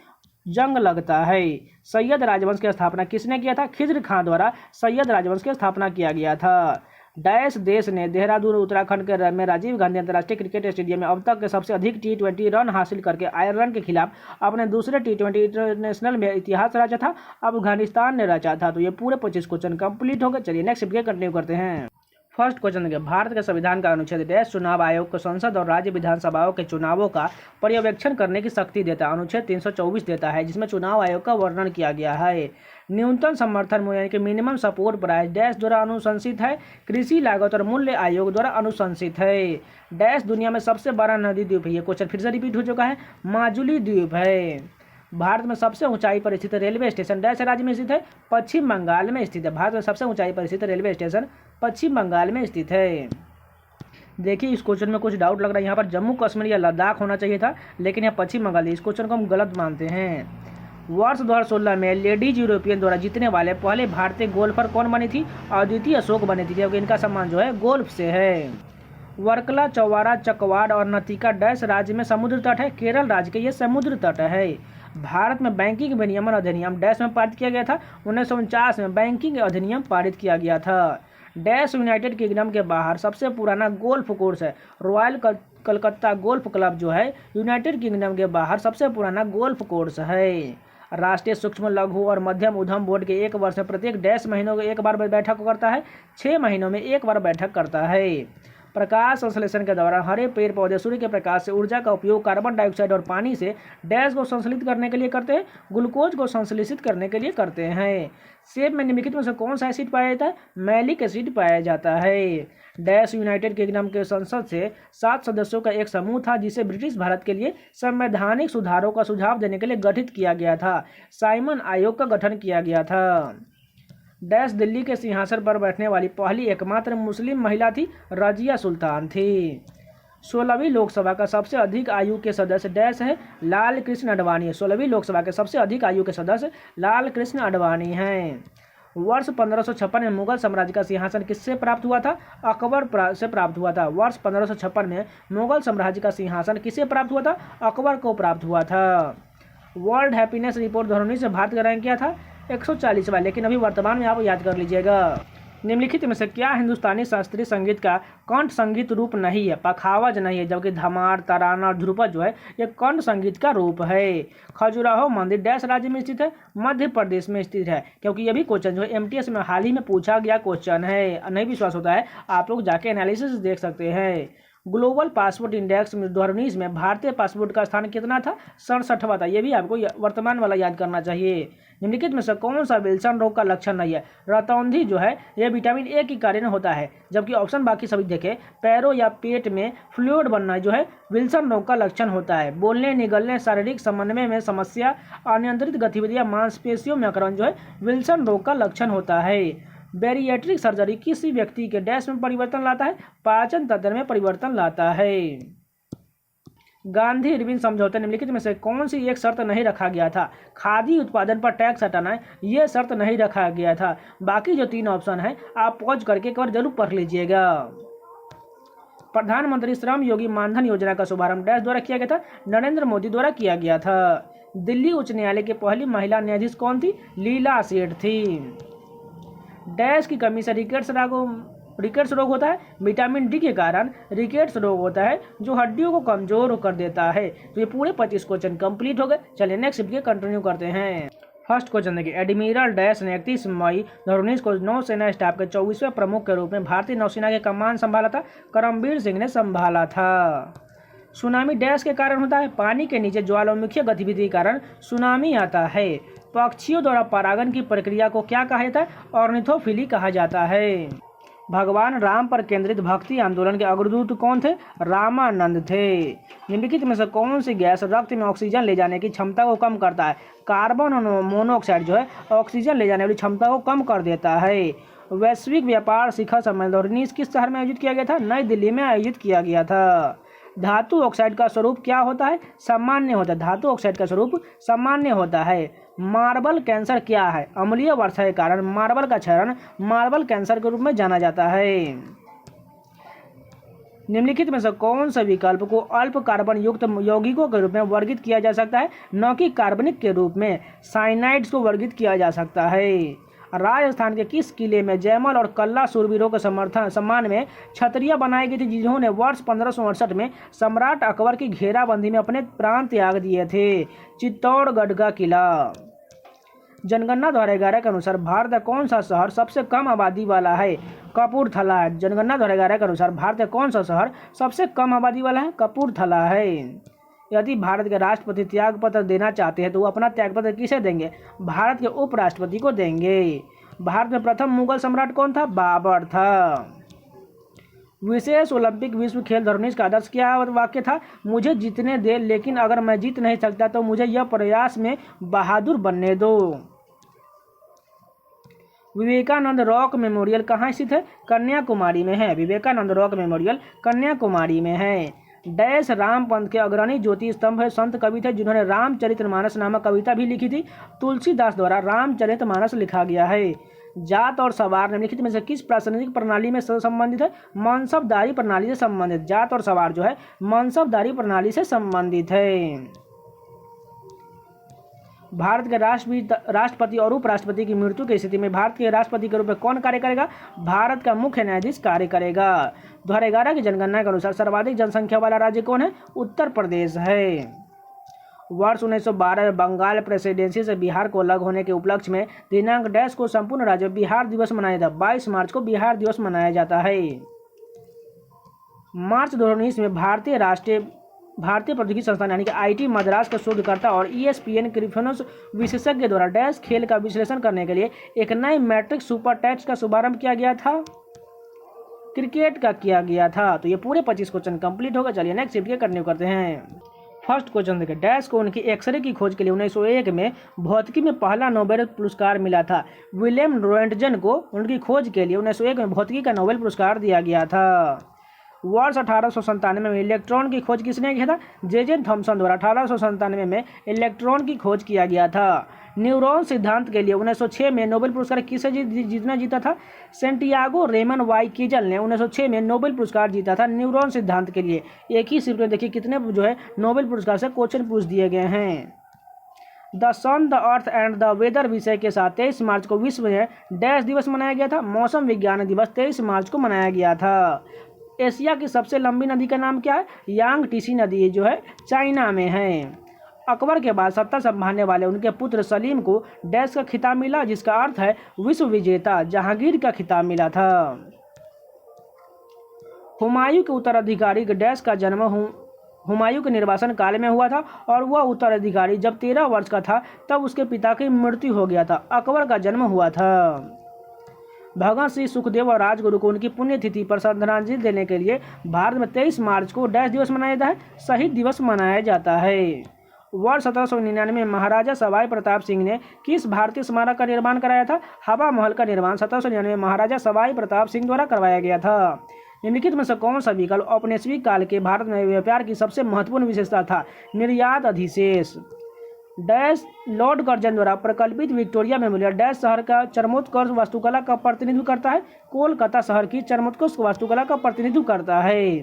[SPEAKER 1] जंग लगता है। सैयद राजवंश की स्थापना किसने किया था? खिज्र खां द्वारा सैयद राजवंश की स्थापना किया गया था। डैश देश ने देहरादून उत्तराखंड के में राजीव गांधी अंतर्राष्ट्रीय क्रिकेट स्टेडियम में अब तक के सबसे अधिक T20 रन हासिल करके आयरलैंड के खिलाफ अपने दूसरे T20 इंटरनेशनल में इतिहास रचा था? अफगानिस्तान ने रचा था। तो ये पूरे 25 क्वेश्चन कंप्लीट हो गए। चलिए नेक्स्ट कंटिन्यू करते हैं। फर्स्ट क्वेश्चन देखिए, भारत के संविधान का अनुच्छेद डैश चुनाव आयोग को संसद और राज्य विधानसभाओं के चुनावों का पर्यवेक्षण करने की शक्ति देता है? अनुच्छेद 324 देता है जिसमें चुनाव आयोग का वर्णन किया गया है। न्यूनतम समर्थन मूल्य यानी कि मिनिमम सपोर्ट प्राइस डैश द्वारा अनुशंसित है? कृषि लागत और मूल्य आयोग द्वारा अनुशंसित है। डैश दुनिया में सबसे बड़ा नदी द्वीप है? ये क्वेश्चन फिर से रिपीट हो चुका है। माजुली द्वीप है। भारत में सबसे ऊंचाई पर स्थित रेलवे स्टेशन डैश राज्य में स्थित है? पश्चिम बंगाल में स्थित है। भारत में सबसे ऊंचाई पर स्थित रेलवे स्टेशन पश्चिम बंगाल में स्थित है। देखिए इस क्वेश्चन में कुछ डाउट लग रहा है, यहाँ पर जम्मू कश्मीर या लद्दाख होना चाहिए था लेकिन यहाँ पश्चिम बंगाल है। इस क्वेश्चन को हम गलत मानते हैं। वर्ष 2016 में लेडीज यूरोपियन द्वारा जीतने वाले पहले भारतीय गोल्फर कौन बनी थी? अदिति अशोक बनी थी, क्योंकि इनका सम्मान जो है गोल्फ से है। वर्कला, चौवारा, चकवाड़ और नतिका डैश राज्य में समुद्र तट है? केरल राज्य के ये समुद्र तट है। भारत में बैंकिंग विनियमन अधिनियम डैश में पारित किया गया था? 1949 में बैंकिंग अधिनियम पारित किया गया था। डैश यूनाइटेड किंगडम के बाहर सबसे पुराना गोल्फ कोर्स है? रॉयल कलकत्ता गोल्फ क्लब जो है यूनाइटेड किंगडम के बाहर सबसे पुराना गोल्फ कोर्स है। राष्ट्रीय सूक्ष्म लघु और मध्यम उद्यम बोर्ड के 1 वर्ष में प्रत्येक डैश महीनों में 1 बार बैठक करता है? 6 महीनों में 1 बार बैठक करता है। प्रकाश संश्लेषण के दौरान हरे पेड़ पौधे सूर्य के प्रकाश से ऊर्जा का उपयोग कार्बन डाइऑक्साइड और पानी से डैश को संश्लेषित करने के लिए करते हैं, ग्लूकोज को संश्लेषित करने के लिए करते हैं। सेब में निम्नलिखित में से कौन सा एसिड पाया जाता है? मैलिक एसिड पाया जाता है। डैश यूनाइटेड किंगडम के संसद से 7 सदस्यों का एक समूह था जिसे ब्रिटिश भारत के लिए संवैधानिक सुधारों का सुझाव देने के लिए गठित किया गया था। साइमन आयोग का गठन किया गया था। डैश दिल्ली के सिंहासन पर बैठने वाली पहली एकमात्र मुस्लिम महिला थी, रजिया सुल्तान थी। 16वीं लोकसभा का सबसे अधिक आयु के सदस्य डैश है, लाल कृष्ण आडवाणी है। 16वीं लोकसभा के सबसे अधिक आयु के सदस्य लाल कृष्ण आडवाणी हैं। वर्ष 1556 में मुगल साम्राज्य का सिंहासन किससे प्राप्त हुआ था? अकबर से प्राप्त हुआ था। वर्ष 1556 में मुगल साम्राज्य का सिंहासन किसे प्राप्त हुआ था? अकबर को प्राप्त हुआ था। वर्ल्ड हैप्पीनेस रिपोर्ट ध्वनि से भारत का रैंक क्या था? 140वां, लेकिन अभी वर्तमान में आप याद कर लीजिएगा। निम्नलिखित में से क्या हिंदुस्तानी शास्त्रीय संगीत का कंठ संगीत रूप नहीं है? पखावज नहीं है, जबकि धमार, तराना और ध्रुपद जो है ये कंठ संगीत का रूप है। खजुराहो मंदिर डैश राज्य में स्थित है? मध्य प्रदेश में स्थित है, क्योंकि ये भी क्वेश्चन जो है एमटीएस में हाल ही में पूछा गया क्वेश्चन है। नहीं विश्वास होता है आप लोग जाके एनालिसिस देख सकते हैं। ग्लोबल पासपोर्ट इंडेक्स में 2019 में भारतीय पासपोर्ट का स्थान कितना था? 67वां था। ये भी आपको वर्तमान वाला याद करना चाहिए। निम्नलिखित में से कौन सा विल्सन रोग का लक्षण नहीं है? रतौंधी जो है यह विटामिन ए के कारण होता है, जबकि ऑप्शन बाकी सभी देखें पैरों या पेट में फ्लूइड बनना जो है विल्सन रोग का लक्षण होता है। बोलने, निगलने, शारीरिक समन्वय में समस्या, अनियंत्रित गतिविधियां, मांसपेशियों में अकड़न जो है विल्सन रोग का लक्षण होता है। बैरिएट्रिक सर्जरी किसी व्यक्ति के डैश में परिवर्तन लाता है? पाचन तंत्र में परिवर्तन लाता है। गांधी इरविन समझौते निम्नलिखित में से कौन सी एक शर्त नहीं रखा गया था? खादी उत्पादन पर टैक्स हटाना है, ये शर्त नहीं रखा गया था। बाकी जो 3 ऑप्शन है आप पॉज करके एक बार जरूर पढ़ लीजिएगा। प्रधानमंत्री श्रम योगी मानधन योजना का शुभारंभ डैश द्वारा किया गया था? नरेंद्र मोदी द्वारा किया गया था। दिल्ली उच्च न्यायालय की पहली महिला न्यायाधीश कौन थी? लीला सेठ थी। डैश की कमी से रिकेट्स रोग होता है? विटामिन डी के कारण रिकेट्स रोग होता है जो हड्डियों को कमजोर कर देता है। तो ये पूरे 25 क्वेश्चन कंप्लीट हो गए। चलिए नेक्स्ट शिफ्ट के कंटिन्यू करते हैं। फर्स्ट क्वेश्चन देखिए, एडमिरल डैश ने 31 मई 2019 को नौसेना स्टाफ के 24वें प्रमुख के रूप में भारतीय नौसेना के कमान संभाला था? करमबीर सिंह ने संभाला था। सुनामी डैश के कारण होता है? पानी के नीचे ज्वालामुखीय गतिविधि के कारण सुनामी आता है। पक्षियों द्वारा परागण की प्रक्रिया को क्या कहा जाता है? ऑर्निथोफिली कहा जाता है। भगवान राम पर केंद्रित भक्ति आंदोलन के अग्रदूत कौन थे? रामानंद थे। निम्नलिखित में से कौन सी गैस रक्त में ऑक्सीजन ले जाने की क्षमता को कम करता है? कार्बन मोनोऑक्साइड जो है ऑक्सीजन ले जाने वाली क्षमता को कम कर देता है। वैश्विक व्यापार शिखर सम्मेलन 2019 किस शहर में आयोजित किया गया था? नई दिल्ली में आयोजित किया गया था। धातु ऑक्साइड का स्वरूप क्या होता है? सामान्य होता है। धातु ऑक्साइड का स्वरूप सामान्य होता है। मार्बल कैंसर क्या है? अम्लीय वर्षा के कारण मार्बल का क्षरण मार्बल कैंसर के रूप में जाना जाता है। निम्नलिखित में से कौन से विकल्प को अल्प कार्बन युक्त यौगिकों के रूप में वर्गीकृत किया जा सकता है? न कि कार्बनिक के रूप में। साइनाइड्स को वर्गीकृत किया जा सकता है। राजस्थान के किस किले में जयमल और कल्ला शूरवीरों के सम्मान में छतरियां बनाई गई थी, जिन्होंने वर्ष 1568 में सम्राट अकबर की घेराबंदी में अपने प्राण त्याग दिए थे? चित्तौड़गढ़ का किला। जनगणना 2011 के अनुसार भारत का कौन सा शहर सबसे कम आबादी वाला है? कपूरथला है। जनगणना 2011 के अनुसार भारत का कौन सा शहर सबसे कम आबादी वाला है? कपूरथला है। यदि भारत के राष्ट्रपति त्याग पत्र देना चाहते हैं तो वो अपना त्याग पत्र किसे देंगे? भारत के उपराष्ट्रपति को देंगे। भारत में प्रथम मुगल सम्राट कौन था? बाबर था। विशेष ओलंपिक विश्व खेल 2019 का आदर्श क्या वाक्य था? मुझे जीतने दे, लेकिन अगर मैं जीत नहीं सकता तो मुझे यह प्रयास में बहादुर बनने दो। विवेकानंद रॉक मेमोरियल कहाँ स्थित है? कन्याकुमारी में है। विवेकानंद रॉक मेमोरियल कन्याकुमारी में है। डैश राम पंथ के अग्रणी ज्योति स्तंभ है संत कवि थे जिन्होंने रामचरितमानस नामक कविता भी लिखी थी? तुलसीदास द्वारा रामचरितमानस लिखा गया है। जात और सवार निम्नलिखित में से किस प्रासंगिक प्रणाली में संबंधित है? मनसबदारी प्रणाली से संबंधित। जात और सवार जो है मनसबदारी प्रणाली से संबंधित है। भारत के राष्ट्रपति और उपराष्ट्रपति की मृत्यु की स्थिति में भारत के राष्ट्रपति के रूप में कौन कार्य करेगा? भारत का मुख्य न्यायाधीश कार्य करेगा। 2011 की जनगणना के अनुसार सर्वाधिक जनसंख्या वाला राज्य कौन है? उत्तर प्रदेश है। वर्ष 1912 में बंगाल प्रेसिडेंसी से बिहार को अलग होने के उपलक्ष्य में दिनांक डैश को संपूर्ण राज्य बिहार दिवस मनाया जाता है? 22 मार्च को बिहार दिवस मनाया जाता है। मार्च 2019 में भारतीय प्रौद्योगिकी संस्थान यानी कि आईटी मद्रास का शोधकर्ता और ESPN क्रिफिनोस विशेषज्ञ द्वारा डैश खेल का विश्लेषण करने के लिए एक नए मैट्रिक सुपर टेस्ट का शुभारंभ किया गया था। क्रिकेट का किया गया था। तो ये पूरे 25 क्वेश्चन कंप्लीट होगा। चलिए नेक्स्ट शिफ्ट के कंटिन्यू करते हैं। फर्स्ट क्वेश्चन देखिए, डैश को उनकी एक्सरे की खोज के लिए 1901 में भौतिकी में पहला नोबेल पुरस्कार मिला था। विलियम रोएंटजन को उनकी खोज के लिए 1901 में भौतिकी का नोबेल पुरस्कार दिया गया था। वर्ष 1897 में इलेक्ट्रॉन की खोज किसने किया था? जे थॉमसन द्वारा 1897 में इलेक्ट्रॉन की खोज किया गया था। न्यूरॉन सिद्धांत के लिए 1906 में नोबेल पुरस्कार किसे जीता था? सेंटियागो रेमन वाई कीजल ने 1906 में नोबेल पुरस्कार जीता था न्यूरॉन सिद्धांत के लिए। एक ही शिफ्ट में देखिए कितने नोबेल पुरस्कार से क्वेश्चन पूछ दिए गए हैं। The sun, the earth and the weather विषय के साथ 23 मार्च को विश्व में डैश दिवस मनाया गया था। मौसम विज्ञान दिवस 23 मार्च को मनाया गया था। एशिया की सबसे लंबी नदी का नाम क्या है? यांगटीसी नदी चाइना में है। अकबर के बाद सत्ता संभालने वाले उनके पुत्र सलीम को डैश का खिताब मिला, जिसका अर्थ है विश्व विजेता। जहांगीर का खिताब मिला था। हुमायूं के उत्तराधिकारी डैश का जन्म हुमायूं के निर्वासन काल में हुआ था और वह उत्तराधिकारी जब 13 वर्ष का था तब उसके पिता की मृत्यु हो गया था। अकबर का जन्म हुआ था। भगत सिंह, सुखदेव और राजगुरु को उनकी पुण्यतिथि पर श्रद्धांजलि देने के लिए भारत में 23 मार्च को डैश दिवस मनाया जाता है? शहीद दिवस मनाया जाता है। वर्ष 1799 में महाराजा सवाई प्रताप सिंह ने किस भारतीय स्मारक का निर्माण कराया था? हवा महल का निर्माण 1799 में महाराजा सवाई प्रताप सिंह द्वारा करवाया गया था। निम्नलिखित में से कौन सा विकल्प औपनिवेशिक काल के भारत में व्यापार की सबसे महत्वपूर्ण विशेषता था? निर्यात अधिशेष। डैश लॉर्ड कर्जन द्वारा प्रकल्पित विक्टोरिया मेमोरियल डैश शहर का चरमोत्कर्ष वास्तुकला का प्रतिनिधित्व करता है? कोलकाता शहर की चरमोत्कर्ष वास्तुकला का प्रतिनिधित्व करता है।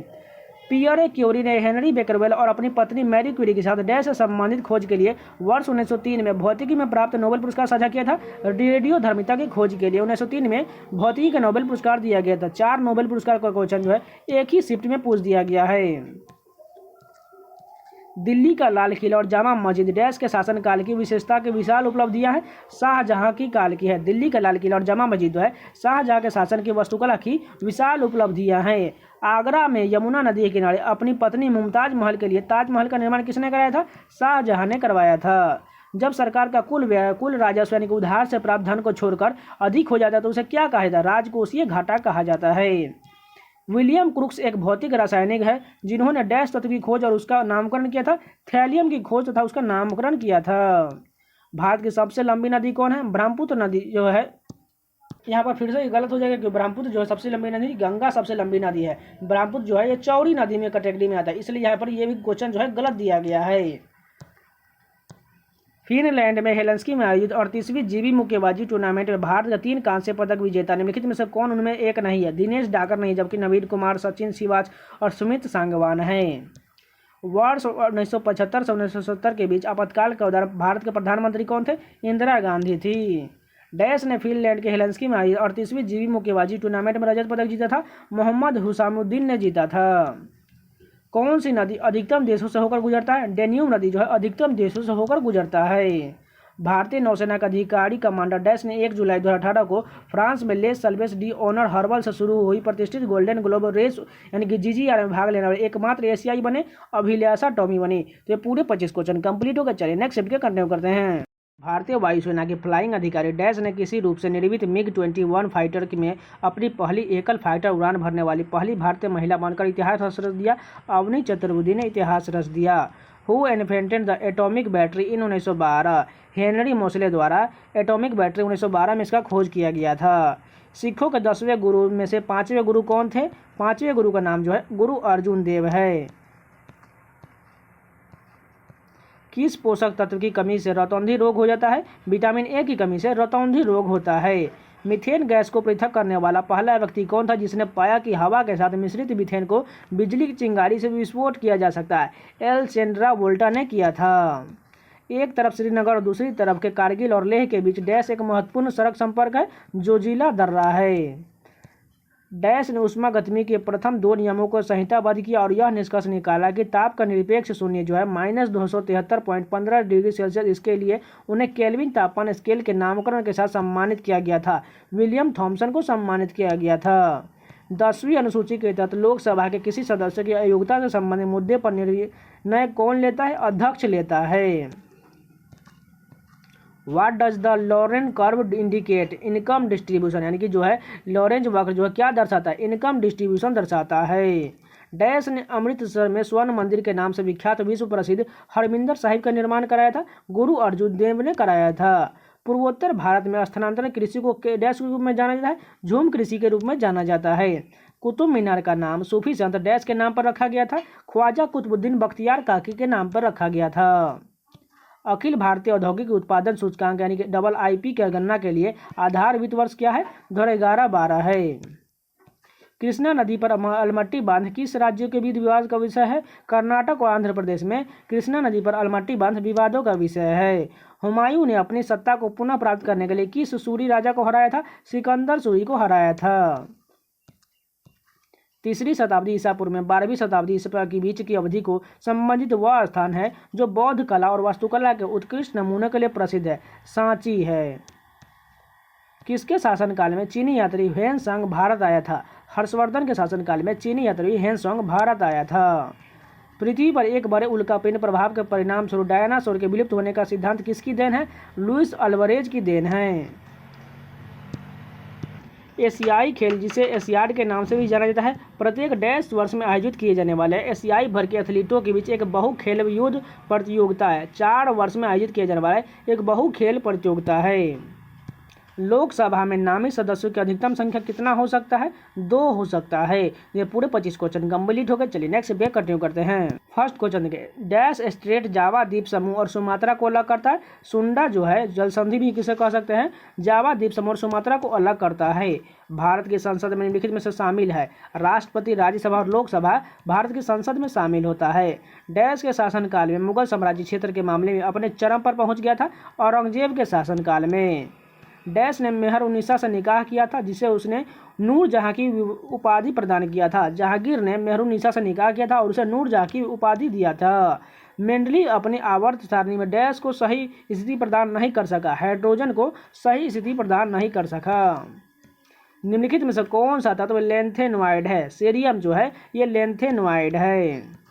[SPEAKER 1] पियरे क्यूरी ने हेनरी बेकरवेल और अपनी पत्नी मैरी क्यूरी के साथ डैश से संबंधित खोज के लिए वर्ष 1903 में भौतिकी में प्राप्त नोबेल पुरस्कार साझा किया था। रेडियोधर्मिता की खोज के लिए 1903 में भौतिकी का नोबेल पुरस्कार दिया गया था। 4 नोबेल पुरस्कार का क्वेश्चन एक ही शिफ्ट में पूछ दिया गया है। दिल्ली का लाल किला और जामा मस्जिद डैश के शासनकाल की विशेषता की विशाल उपलब्धियां हैं? शाहजहां की काल की है। दिल्ली का लाल किला और जामा मस्जिद शाहजहां के शासन की वास्तुकला की विशाल उपलब्धियां हैं। आगरा में यमुना नदी के किनारे अपनी पत्नी मुमताज महल के लिए ताजमहल का निर्माण किसने कराया था? शाहजहां ने करवाया था। जब सरकार का कुल राजस्व यानी कि उधार से प्राप्त धन को छोड़कर अधिक हो जाता है तो उसे क्या कहा जाता है? राजकोषीय घाटा कहा जाता है। विलियम क्रुक्स एक भौतिक रासायनिक है जिन्होंने डैश तत्व की खोज और उसका नामकरण किया था? थैलियम की खोज तथा उसका नामकरण किया था। भारत की सबसे लंबी नदी कौन है? ब्रह्मपुत्र नदी यहाँ पर फिर से गलत हो जाएगा कि ब्रह्मपुत्र सबसे लंबी नदी, गंगा सबसे लंबी नदी है। ब्रह्मपुत्र ये चौड़ी नदी में कैटेगरी में आता है, इसलिए यहाँ पर ये भी क्वेश्चन गलत दिया गया है। फिनलैंड में हेलसिंकी में आयोजित 38वीं जीबी मुक्केबाजी टूर्नामेंट में भारत का 3 कांस्य पदक विजेता निम्नलिखित में से कौन उनमें एक नहीं है? दिनेश डाकर नहीं, जबकि नवीन कुमार, सचिन सिवाच और सुमित सांगवान हैं। वर्ष 1975 से 1970 के बीच आपातकाल के दौरान भारत के प्रधानमंत्री कौन थे? इंदिरा गांधी थी। डैश ने फिनलैंड के हेलसिंकी में आयोजित 38वीं जीबी मुक्केबाजी टूर्नामेंट में रजत पदक जीता था? मोहम्मद हुसामुद्दीन ने जीता था। कौन सी नदी अधिकतम देशों से होकर गुजरता है? डेन्यूब नदी अधिकतम देशों से होकर गुजरता है। भारतीय नौसेना का अधिकारी कमांडर डैश ने 1 जुलाई 2018 को फ्रांस में लेस सल्वेस डी ऑनर हर्बल से शुरू हुई प्रतिष्ठित गोल्डन ग्लोब रेस यानी कि GGR में भाग लेने वाले एकमात्र एशियाई बने। अभिलाषा टॉमी बनी। तो ये पूरे 25 क्वेश्चन कंप्लीट हो गए। चलिए नेक्स्ट शिफ्ट के कंटिन्यू करते हैं। भारतीय वायुसेना के फ्लाइंग अधिकारी डैश ने किसी रूप से निर्मित MiG-21 फाइटर में अपनी पहली एकल फाइटर उड़ान भरने वाली पहली भारतीय महिला बनकर इतिहास रच दिया? अवनी चतुर्वेदी ने इतिहास रच दिया। Who invented the atomic battery in 1912? Henry Moseley द्वारा एटॉमिक बैटरी 1912 में इसका खोज किया गया था। सिखों के 10वें गुरु में से 5वें गुरु कौन थे? 5वें गुरु का नाम गुरु अर्जुन देव है। किस पोषक तत्व की कमी से रतौंधी रोग हो जाता है? विटामिन ए की कमी से रतौंधी रोग होता है। मीथेन गैस को पृथक करने वाला पहला व्यक्ति कौन था जिसने पाया कि हवा के साथ मिश्रित मीथेन को बिजली की चिंगारी से विस्फोट किया जा सकता है? एलेक्जेंड्रा वोल्टा ने किया था। एक तरफ श्रीनगर और दूसरी तरफ के कारगिल और लेह के बीच डैश एक महत्वपूर्ण सड़क संपर्क है? जोजिला दर्रा है। डैश ने ऊष्मागतिकी के प्रथम 2 नियमों को संहिताबद्ध किया और यह निष्कर्ष निकाला कि ताप का निरपेक्ष शून्य -273.15 डिग्री सेल्सियस। इसके लिए उन्हें केल्विन तापमान स्केल के नामकरण के साथ सम्मानित किया गया था। विलियम थॉमसन को सम्मानित किया गया था। 10वीं अनुसूची के तहत लोकसभा के किसी सदस्य की अयोग्यता से संबंधित मुद्दे पर निर्णय कौन लेता है? अध्यक्ष लेता है। What does the Lorentz curve indicate? Income distribution, यानी कि जो है लॉरेंज वक्र जो है क्या दर्शाता है? इनकम डिस्ट्रीब्यूशन दर्शाता है। डैश ने अमृतसर में स्वर्ण मंदिर के नाम से विख्यात विश्व प्रसिद्ध हरमिंदर साहिब का निर्माण कराया था? गुरु अर्जुन देव ने कराया था। पूर्वोत्तर भारत में स्थानांतरण कृषि को डैश के रूप में जाना जाता है? झूम कृषि के रूप में जाना जाता है। कुतुब मीनार का नाम सूफी संत डैश के नाम पर रखा गया था? ख्वाजा कुतुबुद्दीन बख्तियार काकी के नाम पर रखा गया था। अखिल भारतीय औद्योगिक उत्पादन सूचकांक यानी कि AIP की गणना के लिए आधार वित्त वर्ष क्या है? 2011-12 है। कृष्णा नदी पर अलमट्टी बांध किस राज्यों के बीच विवाद का विषय है? कर्नाटक और आंध्र प्रदेश में कृष्णा नदी पर अलमट्टी बांध विवादों का विषय है। हुमायूं ने अपनी सत्ता को पुनः प्राप्त करने के लिए किस सूरी राजा को हराया था? सिकंदर सूरी को हराया था। 3री शताब्दी ईसा पूर्व में 12वीं शताब्दी ईसा के बीच की अवधि को संबंधित वह स्थान है जो बौद्ध कला और वास्तुकला के उत्कृष्ट नमूने के लिए प्रसिद्ध है? सांची है। किसके शासनकाल में चीनी यात्री ह्वेनसांग भारत आया था? हर्षवर्धन के शासनकाल में चीनी यात्री ह्वेनसांग भारत आया था। पृथ्वी पर एक बड़े उल्कापिंड प्रभाव के परिणाम स्वरूप डायनासोर के विलुप्त होने का सिद्धांत किसकी देन है? लुइस अल्वारेज की देन है। एशियाई खेल, जिसे एशियाड के नाम से भी जाना जाता है, प्रत्येक डैश वर्ष में आयोजित किए जाने वाले एशियाई भर के एथलीटों के बीच एक बहु खेल युद्ध प्रतियोगिता है। 4 वर्ष में आयोजित किए जाने वाला एक बहु खेल प्रतियोगिता है। लोकसभा में नामित सदस्यों की अधिकतम संख्या कितना हो सकता है? 2 हो सकता है। ये पूरे 25 क्वेश्चन कंप्लीट हो गए। चलिए नेक्स्ट पे कंटिन्यू करते हैं। फर्स्ट क्वेश्चन के डैश स्ट्रेट जावा द्वीप समूह और सुमात्रा को अलग करता है? सुंडा जो है जल संधि भी किसे कह सकते हैं? जावा द्वीप समूह और सुमात्रा को अलग करता है। भारत की संसद में निम्नलिखित में से शामिल है? राष्ट्रपति, राज्यसभा और लोकसभा भारत की संसद में शामिल होता है। डैश के शासनकाल में मुगल साम्राज्य क्षेत्र के मामले में अपने चरम पर पहुंच गया था? औरंगजेब के शासनकाल में। डैश ने मेहरुन्निसा से निकाह किया था जिसे उसने नूरजहां की उपाधि प्रदान किया था? जहांगीर ने मेहरुन्निसा से निकाह किया था और उसे नूरजहां की उपाधि दिया था। मेंडली अपनी आवर्त सारणी में डैश को सही स्थिति प्रदान नहीं कर सका? हाइड्रोजन को सही स्थिति प्रदान नहीं कर सका। निम्नलिखित में से कौन सा तत्व लेंथेनॉइड है? सेरियम जो है ये लेंथेनॉइड है।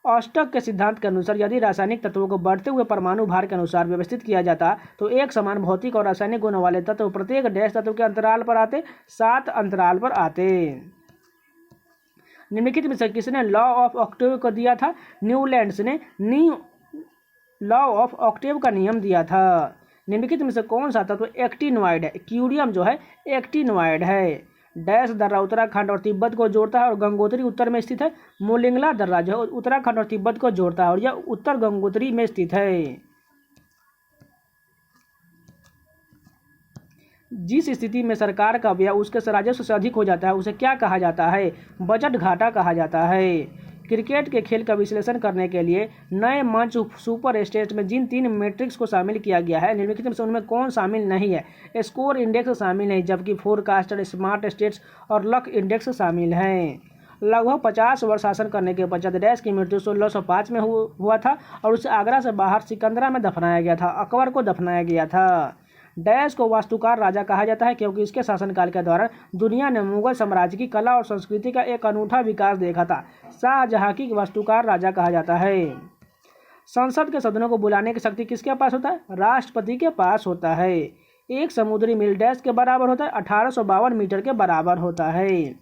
[SPEAKER 1] ऑस्टक के सिद्धांत के अनुसार यदि रासायनिक तत्वों को बढ़ते हुए परमाणु भार के अनुसार व्यवस्थित किया जाता तो एक समान भौतिक और रासायनिक गुण वाले तत्व प्रत्येक डैश तत्व के अंतराल पर आते? 7 अंतराल पर आते। निम्नलिखित में से किसने लॉ ऑफ ऑक्टेव को दिया था? न्यूलैंड्स ने लॉ ऑफ ऑक्टेव का नियम दिया था। निम्नलिखित में से कौन सा तत्व एक्टिनॉइड है? क्यूरियम जो है एक्टिनॉइड है। डैश दर्रा उत्तराखंड और तिब्बत को जोड़ता है और गंगोत्री उत्तर में स्थित है? मोलिंगला दर्रा जो है उत्तराखंड और तिब्बत को जोड़ता है और यह उत्तर गंगोत्री में स्थित है। जिस स्थिति में सरकार का व्यय उसके राजस्व से अधिक हो जाता है उसे क्या कहा जाता है? बजट घाटा कहा जाता है। क्रिकेट के खेल का विश्लेषण करने के लिए नए मंच सुपर स्टेट में जिन 3 मैट्रिक्स को शामिल किया गया है निम्नलिखित में से उनमें कौन शामिल नहीं है? स्कोर इंडेक्स शामिल नहीं, जबकि फोरकास्टर, स्मार्ट स्टेट्स और लक इंडेक्स शामिल हैं। लगभग 50 वर्ष शासन करने के पश्चात डैश की मृत्यु 1605 में हुआ था और उसे आगरा से बाहर सिकंदरा में दफनाया गया था। अकबर को दफनाया गया था। डैश को वास्तुकार राजा कहा जाता है क्योंकि इसके शासनकाल के दौरान दुनिया ने मुगल साम्राज्य की कला और संस्कृति का एक अनूठा विकास देखा था। शाहजहां की वास्तुकार राजा कहा जाता है। संसद के सदनों को बुलाने की शक्ति किसके पास होता है? राष्ट्रपति के पास होता है। एक समुद्री मील डैश के बराबर होता है? 1852 मीटर के बराबर होता है।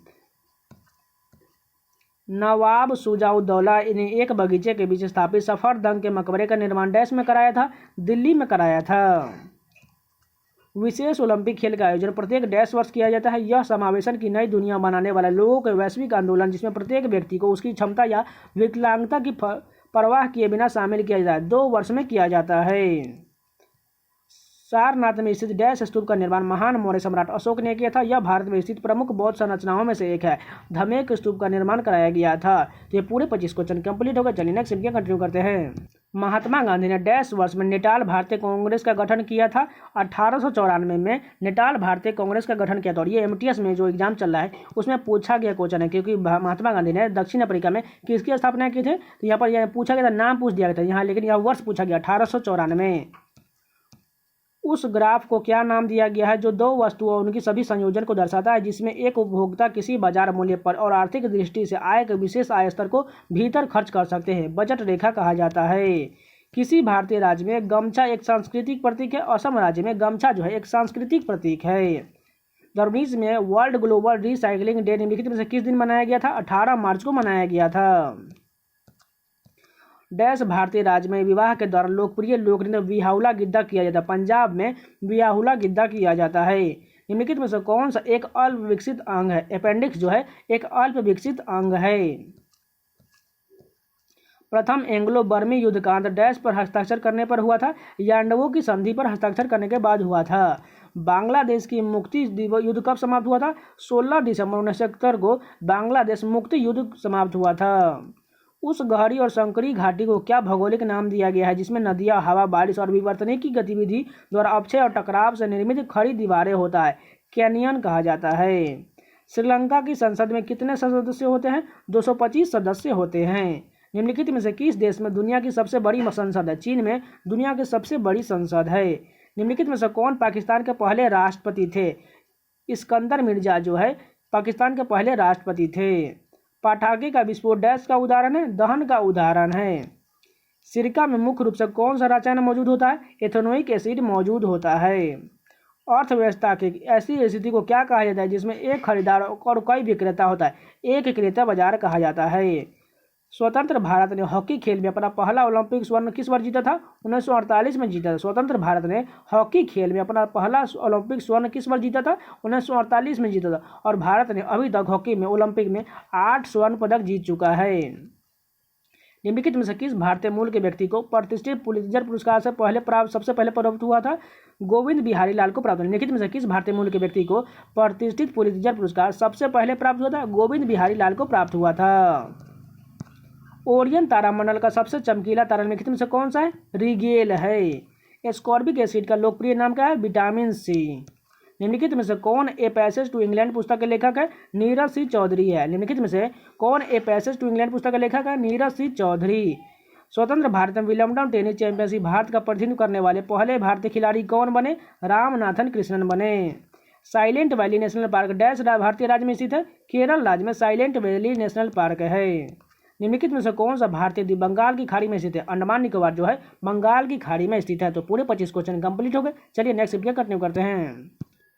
[SPEAKER 1] नवाब शुजाउद्दौला ने एक बगीचे के बीच स्थापित सफदरजंग के मकबरे का निर्माण डैश में कराया था? दिल्ली में कराया था। विशेष ओलंपिक खेल का आयोजन प्रत्येक डैश वर्ष किया जाता है? यह समावेशन की नई दुनिया बनाने वाले लोगों के वैश्विक आंदोलन जिसमें प्रत्येक व्यक्ति को उसकी क्षमता या विकलांगता की परवाह किए बिना शामिल किया जाता है। 2 वर्ष में किया जाता है। सारनाथ में स्थित डैश स्तूप का निर्माण महान मौर्य सम्राट अशोक ने किया था? यह भारत में स्थित प्रमुख बौद्ध संरचनाओं में से एक है। धमेक स्तूप का निर्माण कराया गया था। तो ये पूरे 25 क्वेश्चन कंप्लीट हो गए। चलिए नेक्स्ट कंटिन्यू करते हैं। महात्मा गांधी ने डैश वर्ष में नेटाल भारतीय कांग्रेस का गठन किया था? 1894 में नेटाल भारतीय कांग्रेस का गठन किया था। और ये MTS में जो एग्जाम चल रहा है उसमें पूछा गया क्वेश्चन है क्योंकि महात्मा गांधी ने दक्षिण अफ्रीका में किसकी स्थापना की थी? तो यहाँ पर यह पूछा गया था, नाम पूछ दिया गया था यहाँ, लेकिन यह वर्ष पूछा गया 1894। उस ग्राफ को क्या नाम दिया गया है जो दो वस्तुओं उनकी सभी संयोजन को दर्शाता है, जिसमें एक उपभोक्ता किसी बाजार मूल्य पर और आर्थिक दृष्टि से आय के विशेष आय स्तर को भीतर खर्च कर सकते हैं। बजट रेखा कहा जाता है। किसी भारतीय राज्य में गमछा एक सांस्कृतिक प्रतीक है। असम राज्य में गमछा जो है एक सांस्कृतिक प्रतीक है। 2019 में वर्ल्ड ग्लोबल रिसाइकलिंग डे निम्नलिखित में से किस दिन मनाया गया था? 18 मार्च को मनाया गया था। डैश भारतीय राज्य में विवाह के दौरान लोकप्रिय लोक नृत्य बिहाउला गिद्दा किया जाता है। पंजाब में बिहाउला गिद्दा किया जाता है। निम्नलिखित में से कौन सा एक अल्प विकसित अंग है? अपेंडिक्स जो है एक अल्प विकसित अंग है। प्रथम एंग्लो बर्मी युद्ध का अंत डैश पर हस्ताक्षर करने पर हुआ था? यांडवों की संधि पर हस्ताक्षर करने के बाद हुआ था। बांग्लादेश की मुक्ति युद्ध कब समाप्त हुआ था? 16 दिसंबर 1971 को बांग्लादेश मुक्ति युद्ध समाप्त हुआ था। उस गहरी और संकरी घाटी को क्या भौगोलिक नाम दिया गया है जिसमें नदियां, हवा, बारिश और विवर्तनिक की गतिविधि द्वारा अपक्षय और टकराव से निर्मित खड़ी दीवारें होता है? कैनियन कहा जाता है। श्रीलंका की संसद में कितने सदस्य होते हैं? 225 सदस्य होते हैं। निम्नलिखित में से किस देश में दुनिया की सबसे बड़ी संसद है? चीन में दुनिया की सबसे बड़ी संसद है। निम्नलिखित में से कौन पाकिस्तान के पहले राष्ट्रपति थे? इस्कंदर मिर्जा जो है पाकिस्तान के पहले राष्ट्रपति थे। पटाखे का विस्फोट डैश का उदाहरण है? दहन का उदाहरण है। सिरका में मुख्य रूप से कौन सा रसायन मौजूद होता है? एथेनोइक एसिड मौजूद होता है। अर्थव्यवस्था की ऐसी स्थिति को क्या कहा जाता है जिसमें एक खरीदार और कई विक्रेता होता है? एक क्रेता बाजार कहा जाता है। स्वतंत्र भारत ने हॉकी खेल में अपना पहला ओलंपिक स्वर्ण किस वर्ष जीता था? 1948 में जीता था। स्वतंत्र भारत ने हॉकी खेल में अपना पहला ओलंपिक स्वर्ण किस वर्ष जीता था? 1948 में जीता था। और भारत ने अभी तक हॉकी में ओलंपिक में 8 स्वर्ण पदक जीत चुका है। निम्नलिखित में से किस भारतीय मूल के व्यक्ति को प्रतिष्ठित पुलित्जर पुरस्कार से सबसे पहले प्राप्त हुआ था? गोविंद बिहारी लाल को प्राप्त। निम्नलिखित में से किस भारतीय मूल के व्यक्ति को प्रतिष्ठित पुलित्जर पुरस्कार सबसे पहले प्राप्त हुआ था? गोविंद बिहारी लाल को प्राप्त हुआ था। ओरियन तारामंडल का सबसे चमकीला तारा निम्नलिखित में से कौन सा है? रिगेल है। एस्कॉर्बिक एसिड का लोकप्रिय नाम क्या है? Vitamin C. निम्नलिखित में से कौन ए पैसेज टू इंग्लैंड पुस्तक के लेखक है? नीरज सिंह चौधरी है। निम्नलिखित में से कौन ए पैसेज टू इंग्लैंड पुस्तक के लेखक है? नीरज सिंह चौधरी। स्वतंत्र भारत में विलियमटन टेनिस चैंपियनशिप भारत का प्रतिनिधित्व करने वाले पहले भारतीय खिलाड़ी कौन बने? रामनाथन कृष्णन बने। Silent valley national park dash भारतीय राज्य में स्थित है? केरल राज्य में साइलेंट वैली नेशनल पार्क है। निम्नलिखित में से कौन सा भारतीय द्वीप बंगाल की खाड़ी में स्थित है? अंडमान निकोबार जो है बंगाल की खाड़ी में स्थित है। तो पूरे 25 क्वेश्चन कंप्लीट हो गए। चलिए नेक्स्ट वीडियो कंटिन्यू करते हैं।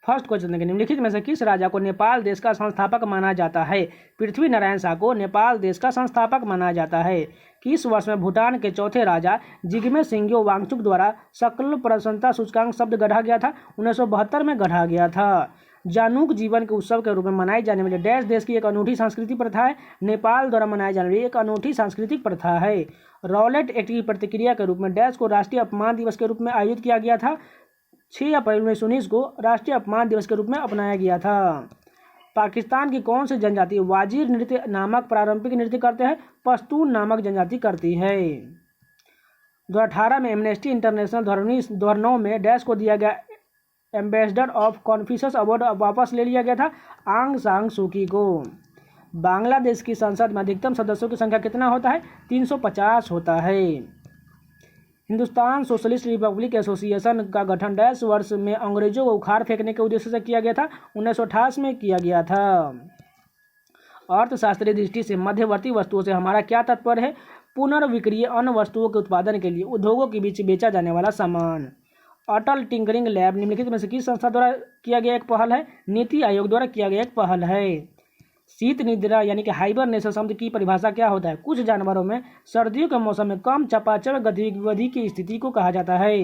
[SPEAKER 1] फर्स्ट क्वेश्चन देखें, निम्नलिखित में से किस राजा को नेपाल देश का संस्थापक माना जाता है? पृथ्वी नारायण शाह को नेपाल देश का संस्थापक माना जाता है। किस वर्ष में भूटान के चौथे राजा जिग्मे सिंग्यो वांगचुक द्वारा सकल प्रसन्नता सूचकांक शब्द गढ़ा गया था? 1972 में गढ़ा गया था। जानूक जीवन के उत्सव के रूप में मनाई जाने वाले डैश देश की एक अनूठी सांस्कृतिक प्रथा है? नेपाल द्वारा मनाई जाने वाली एक अनूठी सांस्कृतिक प्रथा है। रॉलेट एक्ट की प्रतिक्रिया के रूप में डैश को राष्ट्रीय अपमान दिवस के रूप में आयोजित किया गया था? 6 अप्रैल 1919 को राष्ट्रीय अपमान दिवस के रूप में अपनाया गया था। पाकिस्तान की कौन सी जनजाति वाजिर नृत्य नामक पारंपरिक नृत्य करते हैं? पश्तून नामक जनजाति करती है। 2018 में एमनेस्टी इंटरनेशनल धोरनों में डैश को दिया गया एम्बेसडर ऑफ कॉन्फ्यूशियस अवार्ड वापस ले लिया गया था? आंग सांग सूकी को। बांग्लादेश की संसद में अधिकतम सदस्यों की संख्या कितना होता है? 350 होता है। हिंदुस्तान सोशलिस्ट रिपब्लिक एसोसिएशन का गठन डैश वर्ष में अंग्रेजों को उखाड़ फेंकने के उद्देश्य से किया गया था? 1928 में किया गया था। अर्थशास्त्रीय दृष्टि से मध्यवर्ती वस्तुओं से हमारा क्या तात्पर्य है? पुनर्विक्रय अन्य वस्तुओं के उत्पादन के लिए उद्योगों के बीच बेचा जाने वाला सामान। अटल टिंकरिंग लैब निम्नलिखित में से किस संस्था द्वारा किया गया एक पहल है? नीति आयोग द्वारा किया गया एक पहल है। शीत निद्रा यानी कि हाइबरनेशन शब्द की परिभाषा क्या होता है? कुछ जानवरों में सर्दियों के मौसम में कम चपाचर गतिविधि की स्थिति को कहा जाता है।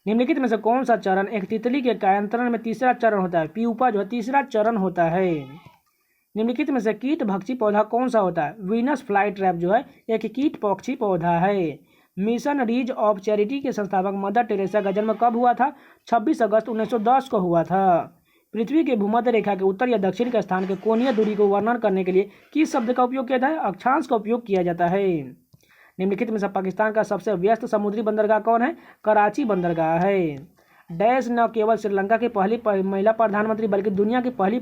[SPEAKER 1] निम्नलिखित में से कौन सा चरण एक तितली के कायांतरण में तीसरा चरण होता है? प्यूपा जो है तीसरा चरण होता है। निम्नलिखित में से कीट भक्षी पौधा कौन सा होता है? वीनस फ्लाई ट्रैप जो है एक कीट पक्षी पौधा है। मिशन रीज ऑफ चैरिटी के संस्थापक मदर टेरेसा का जन्म कब हुआ था? 26 अगस्त 1910 को हुआ था। पृथ्वी के भूमध्य रेखा के उत्तर या दक्षिण के स्थान के कोणीय दूरी को वर्णन करने के लिए किस शब्द का उपयोग किया जाता है? अक्षांश का उपयोग किया जाता है। निम्नलिखित में से पाकिस्तान का सबसे व्यस्त समुद्री बंदरगाह कौन है? कराची बंदरगाह है। डैश न केवल श्रीलंका की पहली महिला प्रधानमंत्री बल्कि दुनिया की पहली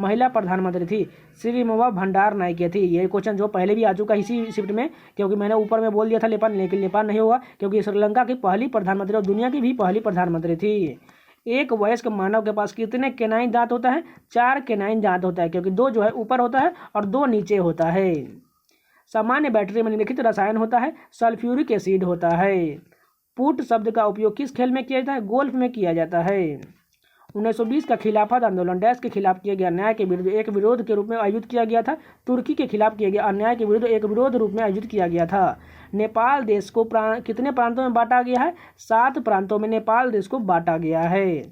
[SPEAKER 1] महिला प्रधानमंत्री थी। श्रीमोवा भंडार नायके थी। ये क्वेश्चन जो पहले भी आ चुका है इसी शिफ्ट में, क्योंकि मैंने ऊपर में बोल दिया था नेपाल, लेकिन नेपाल नहीं होगा क्योंकि श्रीलंका की पहली प्रधानमंत्री और दुनिया की भी पहली प्रधानमंत्री थी। एक वयस्क मानव के पास कितने केनाइन दांत होता है? 4 केनाइन दांत होता है, क्योंकि 2 जो है ऊपर होता है और 2 नीचे होता है। सामान्य बैटरी में निम्नलिखित रसायन होता है? सल्फ्यूरिक एसिड होता है। पुट शब्द का उपयोग किस खेल में किया जाता है? गोल्फ में किया जाता है। 1920 का खिलाफत आंदोलन डैश के खिलाफ किए गए अन्याय के विरुद्ध एक विरोध के रूप में आयोजित किया गया था? तुर्की के खिलाफ किए गए अन्याय के विरुद्ध एक विरोध रूप में आयोजित किया गया था। नेपाल देश को कितने प्रांतों में बांटा गया है? 7 प्रांतों में नेपाल देश को बांटा गया है।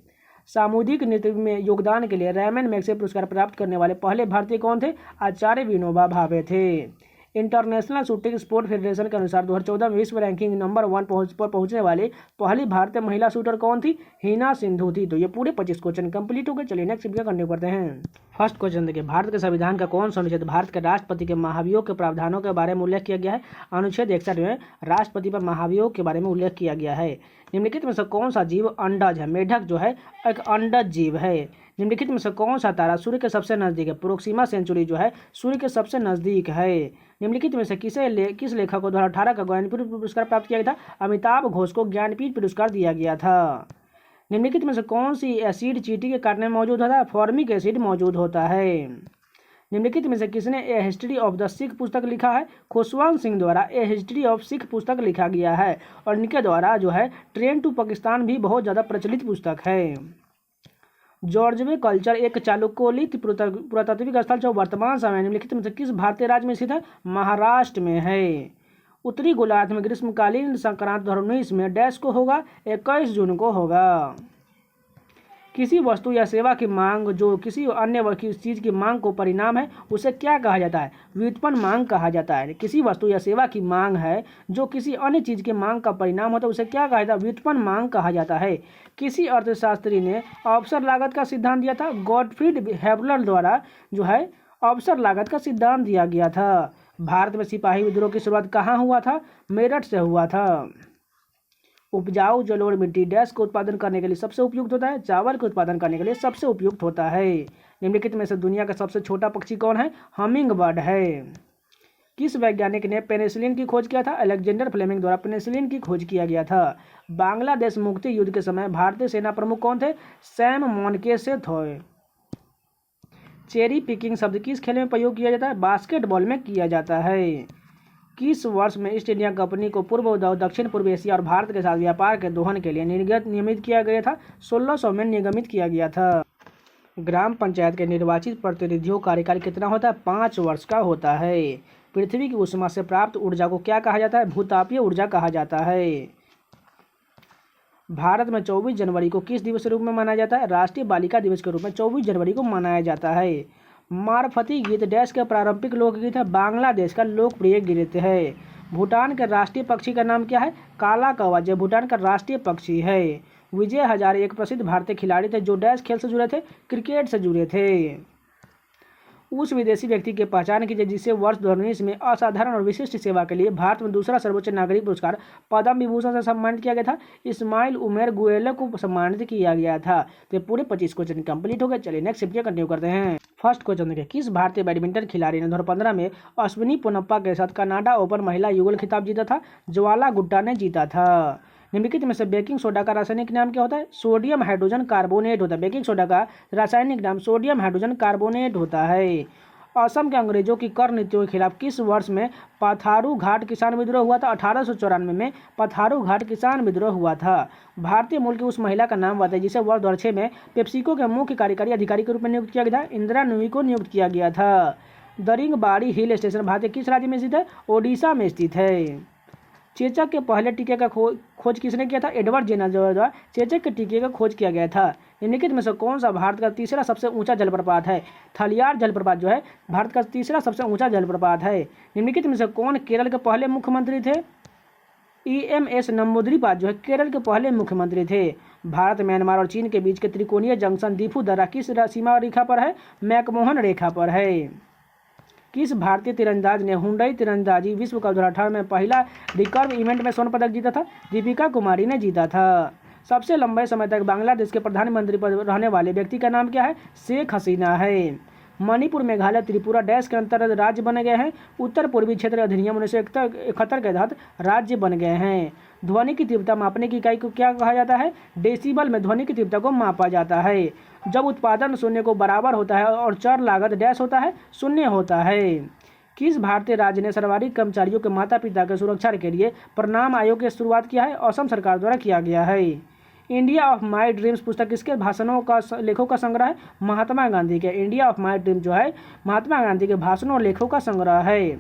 [SPEAKER 1] सामुदायिक नृत्य में योगदान के लिए रैमन मैग्सेसे पुरस्कार प्राप्त करने वाले पहले भारतीय कौन थे? आचार्य विनोबा भावे थे। इंटरनेशनल शूटिंग स्पोर्ट फेडरेशन के अनुसार 2014 में विश्व रैंकिंग नंबर 1 पर पहुंचने वाली पहली भारतीय महिला शूटर कौन थी? हिना सिंधु थी। तो ये पूरे 25 क्वेश्चन कंप्लीट हो गए। चलिए नेक्स्ट वीडियो कंटिन्यू करते हैं। फर्स्ट क्वेश्चन देखिए, भारत के संविधान का कौन सा अनुच्छेद भारत के राष्ट्रपति के महाभियोग के प्रावधानों के बारे में उल्लेख किया गया है? अनुच्छेद 61 में राष्ट्रपति पर महाभियोग के बारे में उल्लेख किया गया है। निम्नलिखित में से कौन सा जीव अंडज है? मेढक जो है एक अंडज जीव है। निम्नलिखित में से कौन सा तारा सूर्य के सबसे नजदीक है? प्रोक्सिमा सेंचुरी जो है सूर्य के सबसे नजदीक है। निम्नलिखित में से किस लेखक को 2018 का ज्ञानपीठ पुरस्कार प्राप्त किया गया था? अमिताभ घोष को ज्ञानपीठ पुरस्कार दिया गया था। निम्नलिखित में से कौन सी एसिड चींटी के काटने में मौजूद होता है? फॉर्मिक एसिड मौजूद होता है। निम्नलिखित में से किसने ए हिस्ट्री ऑफ द सिख पुस्तक लिखा है? खुशवंत सिंह द्वारा ए हिस्ट्री ऑफ सिख पुस्तक लिखा गया है और इनके द्वारा जो है ट्रेन टू पाकिस्तान भी बहुत ज़्यादा प्रचलित पुस्तक है। जॉर्जवे कल्चर एक चालुकोलित पुरातात्विक स्थल जो वर्तमान समय निम्नलिखित में से किस भारतीय राज्य में स्थित है? महाराष्ट्र में है। उत्तरी गोलार्ध में ग्रीष्मकालीन संक्रांत 2019 में डैश को होगा? 21 जून को होगा। किसी वस्तु या सेवा की मांग जो किसी अन्य चीज़ की मांग को परिणाम है उसे क्या कहा जाता है? व्युत्पन्न मांग कहा जाता है। किसी वस्तु या सेवा की मांग है जो किसी अन्य चीज़ की मांग का परिणाम होता है उसे क्या कहा जाता है? व्युत्पन्न मांग कहा जाता है। किसी अर्थशास्त्री ने अवसर लागत का सिद्धांत दिया था? गॉटफ्रीड हेबलर द्वारा जो है अवसर लागत का सिद्धांत दिया गया था। भारत में सिपाही विद्रोह की शुरुआत कहाँ हुआ था? मेरठ से हुआ था। उपजाऊ जलोढ़ मिट्टी डैश को उत्पादन करने के लिए सबसे उपयुक्त होता है? चावल के उत्पादन करने के लिए सबसे उपयुक्त होता है। निम्नलिखित में से दुनिया का सबसे छोटा पक्षी कौन है? हमिंग बर्ड है। किस वैज्ञानिक ने पेनिसिलिन की खोज किया था? अलेक्जेंडर फ्लेमिंग द्वारा पेनिसिलिन की खोज किया गया था। बांग्लादेश मुक्ति युद्ध के समय भारतीय सेना प्रमुख कौन थे? सैम मोनकेसे थे। चेरी पिकिंग शब्द किस खेल में प्रयोग किया जाता है? बास्केटबॉल में किया जाता है। किस वर्ष में ईस्ट इंडिया कंपनी को पूर्व दक्षिण पूर्व एशिया और भारत के साथ व्यापार के दोहन के लिए नियमित किया गया था? 1600 में निगमित किया गया था। ग्राम पंचायत के निर्वाचित प्रतिनिधियों का कार्यकाल कितना होता है? 5 वर्ष का होता है। पृथ्वी की ऊष्मा से प्राप्त ऊर्जा को क्या कहा जाता है? भूतापीय ऊर्जा कहा जाता है। भारत में 24 जनवरी को किस दिवस के रूप में मनाया जाता है? राष्ट्रीय बालिका दिवस के रूप में 24 जनवरी को मनाया जाता है। मारफती गीत डैश का पारंपरिक लोकगीत है? बांग्लादेश का लोकप्रिय गीत है। भूटान के राष्ट्रीय पक्षी का नाम क्या है? काला कौवा जो भूटान का राष्ट्रीय पक्षी है। विजय हजारे एक प्रसिद्ध भारतीय खिलाड़ी थे जो डैश खेल से जुड़े थे? क्रिकेट से जुड़े थे। उस विदेशी व्यक्ति की पहचान कीजिए जिसे वर्ष 2019 में असाधारण और विशिष्ट सेवा के लिए भारत में दूसरा सर्वोच्च नागरिक पुरस्कार पद्म विभूषण से सम्मानित किया गया था? इस्माइल उमेर गुएले को सम्मानित किया गया था। तो पूरे 25 क्वेश्चन कंप्लीट हो गए। चलिए नेक्स्ट वीडियो कंटिन्यू करते हैं। फर्स्ट क्वेश्चन देखिए, किस भारतीय बैडमिंटन खिलाड़ी ने 2015 में अश्विनी पोनप्पा के साथ कनाडा ओपन महिला युगल खिताब जीता था? ज्वाला गुट्टा ने जीता था। निम्नलिखित में से बेकिंग सोडा का रासायनिक नाम क्या होता है? सोडियम हाइड्रोजन कार्बोनेट होता है। बेकिंग सोडा का रासायनिक नाम सोडियम हाइड्रोजन कार्बोनेट होता है। असम के अंग्रेजों की कर नीतियों के खिलाफ किस वर्ष में पथारू घाट किसान विद्रोह हुआ था? 1894 में पथारू घाट किसान विद्रोह हुआ था। भारतीय मूल की उस महिला का नाम बताइए जिसे वर्ष 2006 में पेप्सिको के मुख्य कार्यकारी अधिकारी के रूप में नियुक्त किया गया था? इंदिरा नूई को नियुक्त किया गया था। दरिंगबाड़ी हिल स्टेशन भारत के किस राज्य में स्थित है? ओडिशा में स्थित है। चेचक के पहले टीके का खोज किसने किया था? एडवर्ड जेनर द्वारा चेचक के टीके का खोज किया गया था। निम्नलिखित में से कौन सा भारत का तीसरा सबसे ऊंचा जलप्रपात है? थलियार जलप्रपात जो है भारत का तीसरा सबसे ऊंचा जलप्रपात है। निम्नलिखित में से कौन केरल के पहले मुख्यमंत्री थे? EMS नंबूदिरीपाद जो है केरल के पहले मुख्यमंत्री थे। भारत म्यांमार और चीन के बीच के त्रिकोणीय जंक्शन दीफू दर्रा किस सीमा रेखा पर है? मैकमोहन रेखा पर है। किस भारतीय तीरंदाज ने हुंडई तीरंदाजी विश्व कप 2018 में पहला रिकर्व इवेंट में स्वर्ण पदक जीता था? दीपिका कुमारी ने जीता था। सबसे लंबे समय तक बांग्लादेश के प्रधानमंत्री पर रहने वाले व्यक्ति का नाम क्या है? शेख हसीना है। मणिपुर, मेघालय, त्रिपुरा डैश के अंतर्गत राज्य बने गए हैं। उत्तर पूर्वी क्षेत्र अधिनियम 1971 के तहत राज्य बन गए हैं। ध्वनि की तीव्रता मापने की इकाई को क्या कहा जाता है? डेसिबल में ध्वनि की तीव्रता को मापा जाता है। जब उत्पादन शून्य को बराबर होता है और चर लागत डैश होता है, शून्य होता है। किस भारतीय राज्य ने सर्वाधिक कर्मचारियों के माता पिता की सुरक्षा के लिए प्रणाम आयोग की शुरुआत किया है? असम सरकार द्वारा किया गया है। इंडिया ऑफ माई ड्रीम्स पुस्तक किसके भाषणों का लेखों का संग्रह है? महात्मा गांधी के। इंडिया ऑफ माई ड्रीम जो है महात्मा गांधी के भाषणों और लेखों का संग्रह है।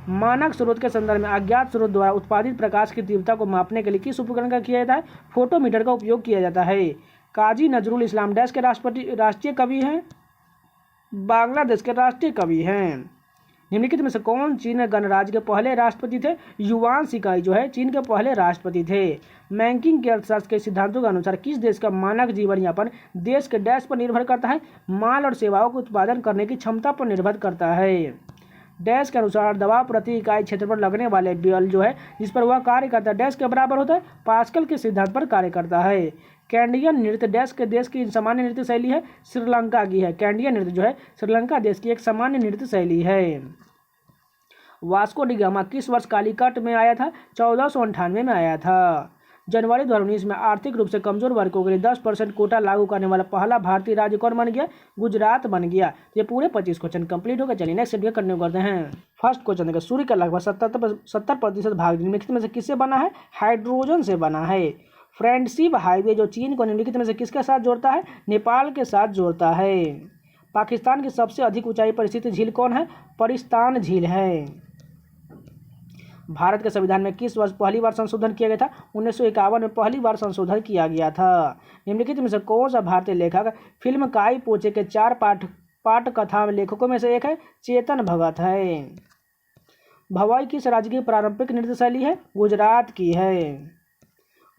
[SPEAKER 1] मानक स्रोत के संदर्भ में अज्ञात स्रोत द्वारा उत्पादित प्रकाश की तीव्रता को मापने के लिए किस उपकरण का किया जाता है? फोटोमीटर का उपयोग किया जाता है। काजी नजरुल इस्लाम डैश के राष्ट्रीय कवि हैं? बांग्लादेश के राष्ट्रीय कवि हैं। निम्नलिखित में से कौन चीन गणराज्य के पहले राष्ट्रपति थे? युवान शिकाई जो है चीन के पहले राष्ट्रपति थे। बैंकिंग के अर्थशास्त्र के सिद्धांतों के अनुसार किस देश का मानक जीवन यापन देश के डैश पर निर्भर करता है? माल और सेवाओं को उत्पादन करने की क्षमता पर निर्भर करता है। डैश के अनुसार दबाव प्रति इकाई क्षेत्र पर लगने वाले बल जो है जिस पर वह कार्य करता है डैश के बराबर होता है? पास्कल के सिद्धांत पर कार्य करता है। कैंडियन नृत्य डैश के देश की सामान्य नृत्य शैली है? श्रीलंका की है। कैंडियन नृत्य जो है श्रीलंका देश की एक सामान्य नृत्य शैली है। वास्को डी गामा किस वर्ष कालीकट में आया था? 1498 में आया था। जनवरी 2019 में आर्थिक रूप से कमजोर वर्गों के लिए 10% कोटा लागू करने वाला पहला भारतीय राज्य कौन बन गया? गुजरात बन गया। ये पूरे 25 क्वेश्चन कंप्लीट हो गए। चलिए नेक्स्ट वीडियो कंटिन्यू करते हैं। फर्स्ट क्वेश्चन देखिए, सूर्य का लगभग 70% भाग निम्नलिखित में से किससे बना है? हाइड्रोजन से बना है। फ्रेंडशिप हाईवे जो चीन को निम्नलिखित में से किसके साथ जोड़ता है? नेपाल के साथ जोड़ता है। पाकिस्तान की सबसे अधिक ऊंचाई पर स्थित झील कौन है? परिस्तान झील है। भारत के संविधान में किस वर्ष पहली बार संशोधन किया गया था? 1951 में पहली बार संशोधन किया गया था। निम्नलिखित में से कौन सा भारतीय लेखक फिल्म काई पोचे के 4 पाठ कथा लेखकों में से एक है? चेतन भगत है। भवाई किस राज्य की पारंपरिक नृत्य शैली है? गुजरात की है।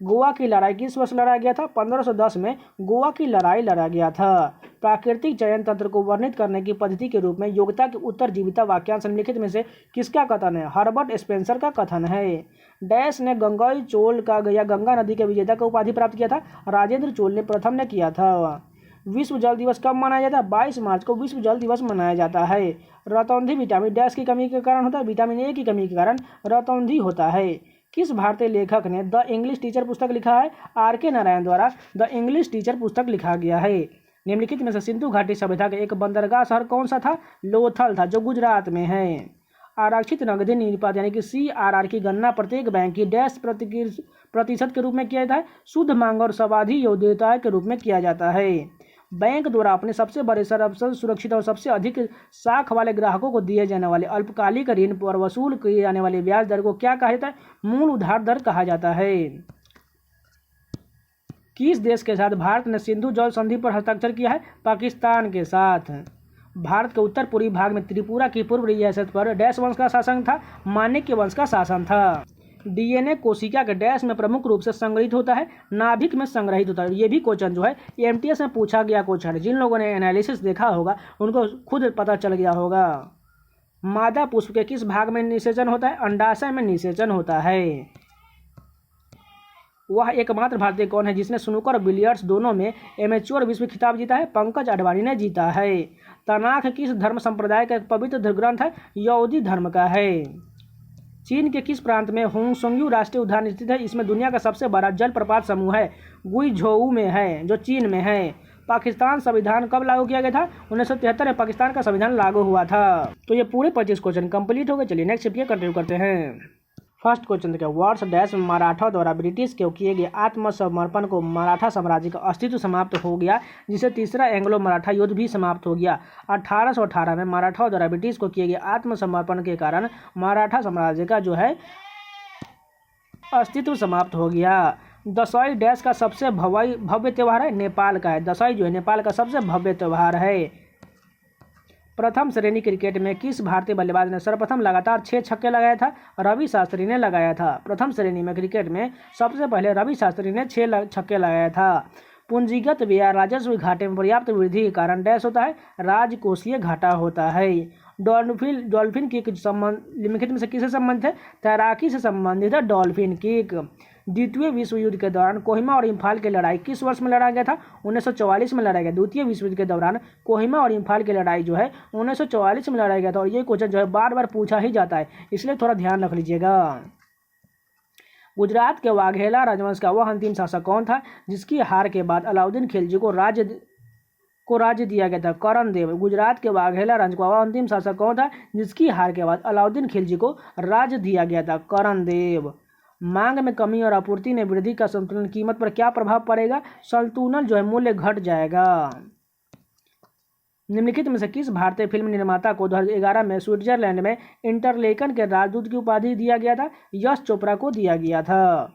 [SPEAKER 1] गोवा की लड़ाई किस वर्ष लड़ा गया था? 1510 में गोवा की लड़ाई लड़ा गया था। प्राकृतिक चयन तंत्र को वर्णित करने की पद्धति के रूप में योग्यता के उत्तरजीविता वाक्यांश निम्नलिखित में से किसका कथन है? हर्बर्ट स्पेंसर का कथन है। डैश ने गंगई चोल का या गंगा नदी के विजेता का उपाधि प्राप्त किया था? राजेंद्र चोल ने प्रथम ने किया था। विश्व जल दिवस कब मनाया जाता है? 22 मार्च को विश्व जल दिवस मनाया जाता है। रतौंधी विटामिन डैश की कमी के कारण होता है? विटामिन ए की कमी के कारण रतौंधी होता है। किस भारतीय लेखक ने द इंग्लिश टीचर पुस्तक लिखा है? R.K. नारायण द्वारा द इंग्लिश टीचर पुस्तक लिखा गया है। निम्नलिखित में से सिंधु घाटी सभ्यता का एक बंदरगाह शहर कौन सा था? लोथल था जो गुजरात में है। आरक्षित नकदी निपात यानी कि CRR की गणना प्रत्येक बैंक की डैश प्रतिशत के रूप में किया जाता है? शुद्ध मांग और सावधि योग्यता के रूप में किया जाता है। बैंक द्वारा अपने सबसे बड़े सबसे सुरक्षित और सबसे अधिक साख वाले ग्राहकों को दिए जाने वाले अल्पकालिक ऋण पर वसूल किए जाने वाले ब्याज दर को क्या कहा जाता है? मूल उधार दर कहा जाता है। किस देश के साथ भारत ने सिंधु जल संधि पर हस्ताक्षर किया है? पाकिस्तान के साथ। भारत के उत्तर पूर्वी भाग में त्रिपुरा की पूर्व रियासत पर डैश वंश का शासन था? माणिक्य वंश का शासन था। DNA कोशिका के डैश में प्रमुख रूप से संग्रहित होता है? नाभिक में संग्रहित होता है। ये भी क्वेश्चन जो है MTS में पूछा गया क्वेश्चन है। जिन लोगों ने एनालिसिस देखा होगा उनको खुद पता चल गया होगा। मादा पुष्प के किस भाग में निषेचन होता है? अंडाशय में निषेचन होता है। वह एकमात्र भारतीय कौन है जिसने स्नूकर और बिलियर्ड्स दोनों में एमेच्योर विश्व खिताब जीता है? पंकज अडवाणी ने जीता है। तनाख किस धर्म संप्रदाय का एक पवित्र ग्रंथ है? यहूदी धर्म का है। चीन के किस प्रांत में होंगसोंग्यू राष्ट्रीय उद्यान स्थित है? इसमें दुनिया का सबसे बड़ा जलप्रपात समूह है, गुइझोउ में है जो चीन में है। पाकिस्तान संविधान कब लागू किया गया था? 1973 में पाकिस्तान का संविधान लागू हुआ था। तो ये पूरे 25 क्वेश्चन कंप्लीट हो गए। चलिए नेक्स्ट वीडियो कंटिन्यू करते हैं। फर्स्ट क्वेश्चन देखिए, वर्ष डैश मराठा द्वारा ब्रिटिश के किए गए आत्मसमर्पण को मराठा साम्राज्य का अस्तित्व समाप्त हो गया, जिसे तीसरा एंग्लो मराठा युद्ध भी समाप्त हो गया। 1818 में मराठाओं द्वारा ब्रिटिश को किए गए आत्मसमर्पण के कारण मराठा साम्राज्य का जो है अस्तित्व समाप्त हो गया। दशई डैश का सबसे भव्य त्यौहार है? नेपाल का है। दशई जो है नेपाल का सबसे भव्य त्यौहार है। प्रथम श्रेणी क्रिकेट में किस भारतीय बल्लेबाज ने सर्वप्रथम लगातार 6 छक्के लगाया था? रवि शास्त्री ने लगाया था। प्रथम श्रेणी में क्रिकेट में सबसे पहले रवि शास्त्री ने 6 छक्के लगाया था। पूंजीगत व्यय राजस्व घाटे में पर्याप्त वृद्धि के कारण डैश होता है? राजकोषीय घाटा होता है। डॉल्फिन किक निम्नलिखित में से किससे संबंधित है? तैराकी से संबंधित है डॉल्फिन किक। द्वितीय विश्व युद्ध के दौरान कोहिमा और इम्फाल की लड़ाई किस वर्ष में लड़ा गया था? 1944 में लड़ा गया। द्वितीय विश्व युद्ध के दौरान कोहिमा और इम्फाल की लड़ाई जो है 1944 में लड़ा गया था। और ये क्वेश्चन जो है बार बार पूछा ही जाता है, इसलिए थोड़ा ध्यान रख लीजिएगा। गुजरात के वाघेला राजवंश का वह अंतिम शासक कौन था जिसकी हार के बाद अलाउद्दीन खिलजी को राज्य दिया गया था? करण देव। गुजरात के वाघेला राज्य का वह अंतिम शासक कौन था जिसकी हार के बाद अलाउद्दीन खिलजी को राज्य दिया गया था? करण देव। मांग में कमी और आपूर्ति में वृद्धि का संतुलन कीमत पर क्या प्रभाव पड़ेगा? संतुलन जो है मूल्य घट जाएगा। निम्नलिखित में से किस भारतीय फिल्म निर्माता को 2011 में स्विट्जरलैंड में इंटरलेकन के राजदूत की उपाधि दिया गया था? यश चोपड़ा को दिया गया था।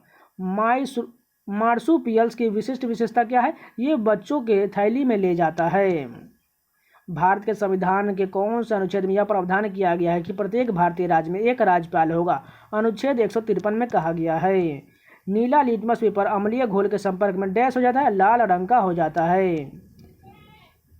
[SPEAKER 1] मार्सुपियल्स की विशिष्ट विशेषता क्या है? ये बच्चों के थैली में ले जाता है। भारत के संविधान के कौन से अनुच्छेद में यह प्रावधान किया गया है कि प्रत्येक भारतीय राज्य में एक राज्यपाल होगा? अनुच्छेद 153 में कहा गया है। नीला लिटमस पेपर अम्लीय घोल के संपर्क में डैश हो जाता है, लाल रंग का हो जाता है।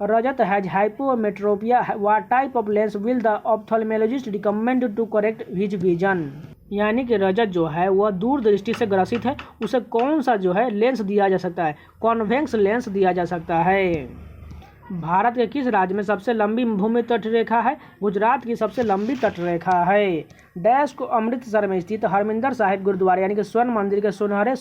[SPEAKER 1] Rajat has hypermetropia, what type of lens will the ophthalmologist recommend to correct his vision? यानी कि रजत जो है वह दूरदृष्टि से ग्रसित है, उसे कौन सा जो है लेंस दिया जा सकता है? कॉन्वेक्स लेंस दिया जा सकता है। भारत के किस राज्य में सबसे लंबी भूमि तट रेखा है? गुजरात की सबसे लंबी तट रेखा है। डैश को अमृतसर में स्थित हरमिंदर साहिब गुरुद्वारा यानी कि स्वर्ण मंदिर के सुनहरे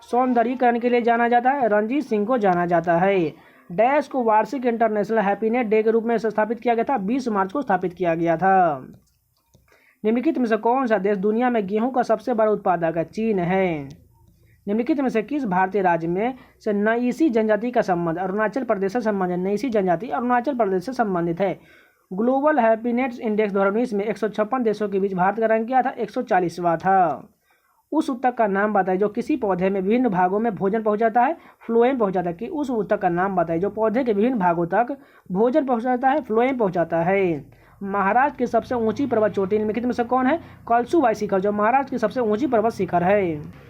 [SPEAKER 1] सौंदर्यीकरण के लिए जाना जाता है? रणजीत सिंह को जाना जाता है। डैश को वार्षिक इंटरनेशनल हैप्पीनेस डे के रूप में स्थापित किया गया था? 20 मार्च को स्थापित किया गया था। निम्नलिखित में से कौन सा देश दुनिया में गेहूं का सबसे बड़ा उत्पादक है? चीन है। निम्नलिखित में से किस भारतीय राज्य में से नईसी जनजाति का संबंध अरुणाचल प्रदेश से संबंधित? नईसी जनजाति अरुणाचल प्रदेश से संबंधित है। ग्लोबल हैप्पीनेस इंडेक्स 2019 में 156 देशों के बीच भारत का रैंक क्या था? 140वां था। उस ऊतक का नाम बताइए जो किसी पौधे में विभिन्न भागों में भोजन पहुंचाता है? फ्लोएम पहुंचाता है। कि उस ऊतक का नाम बताइए जो पौधे के विभिन्न भागों तक भोजन पहुंचाता है? फ्लोएम पहुंचाता है। महाराष्ट्र की सबसे ऊंची पर्वत चोटी निम्नलिखित में से कौन है? कलसुबाई शिखर जो महाराष्ट्र की सबसे ऊंची पर्वत शिखर है।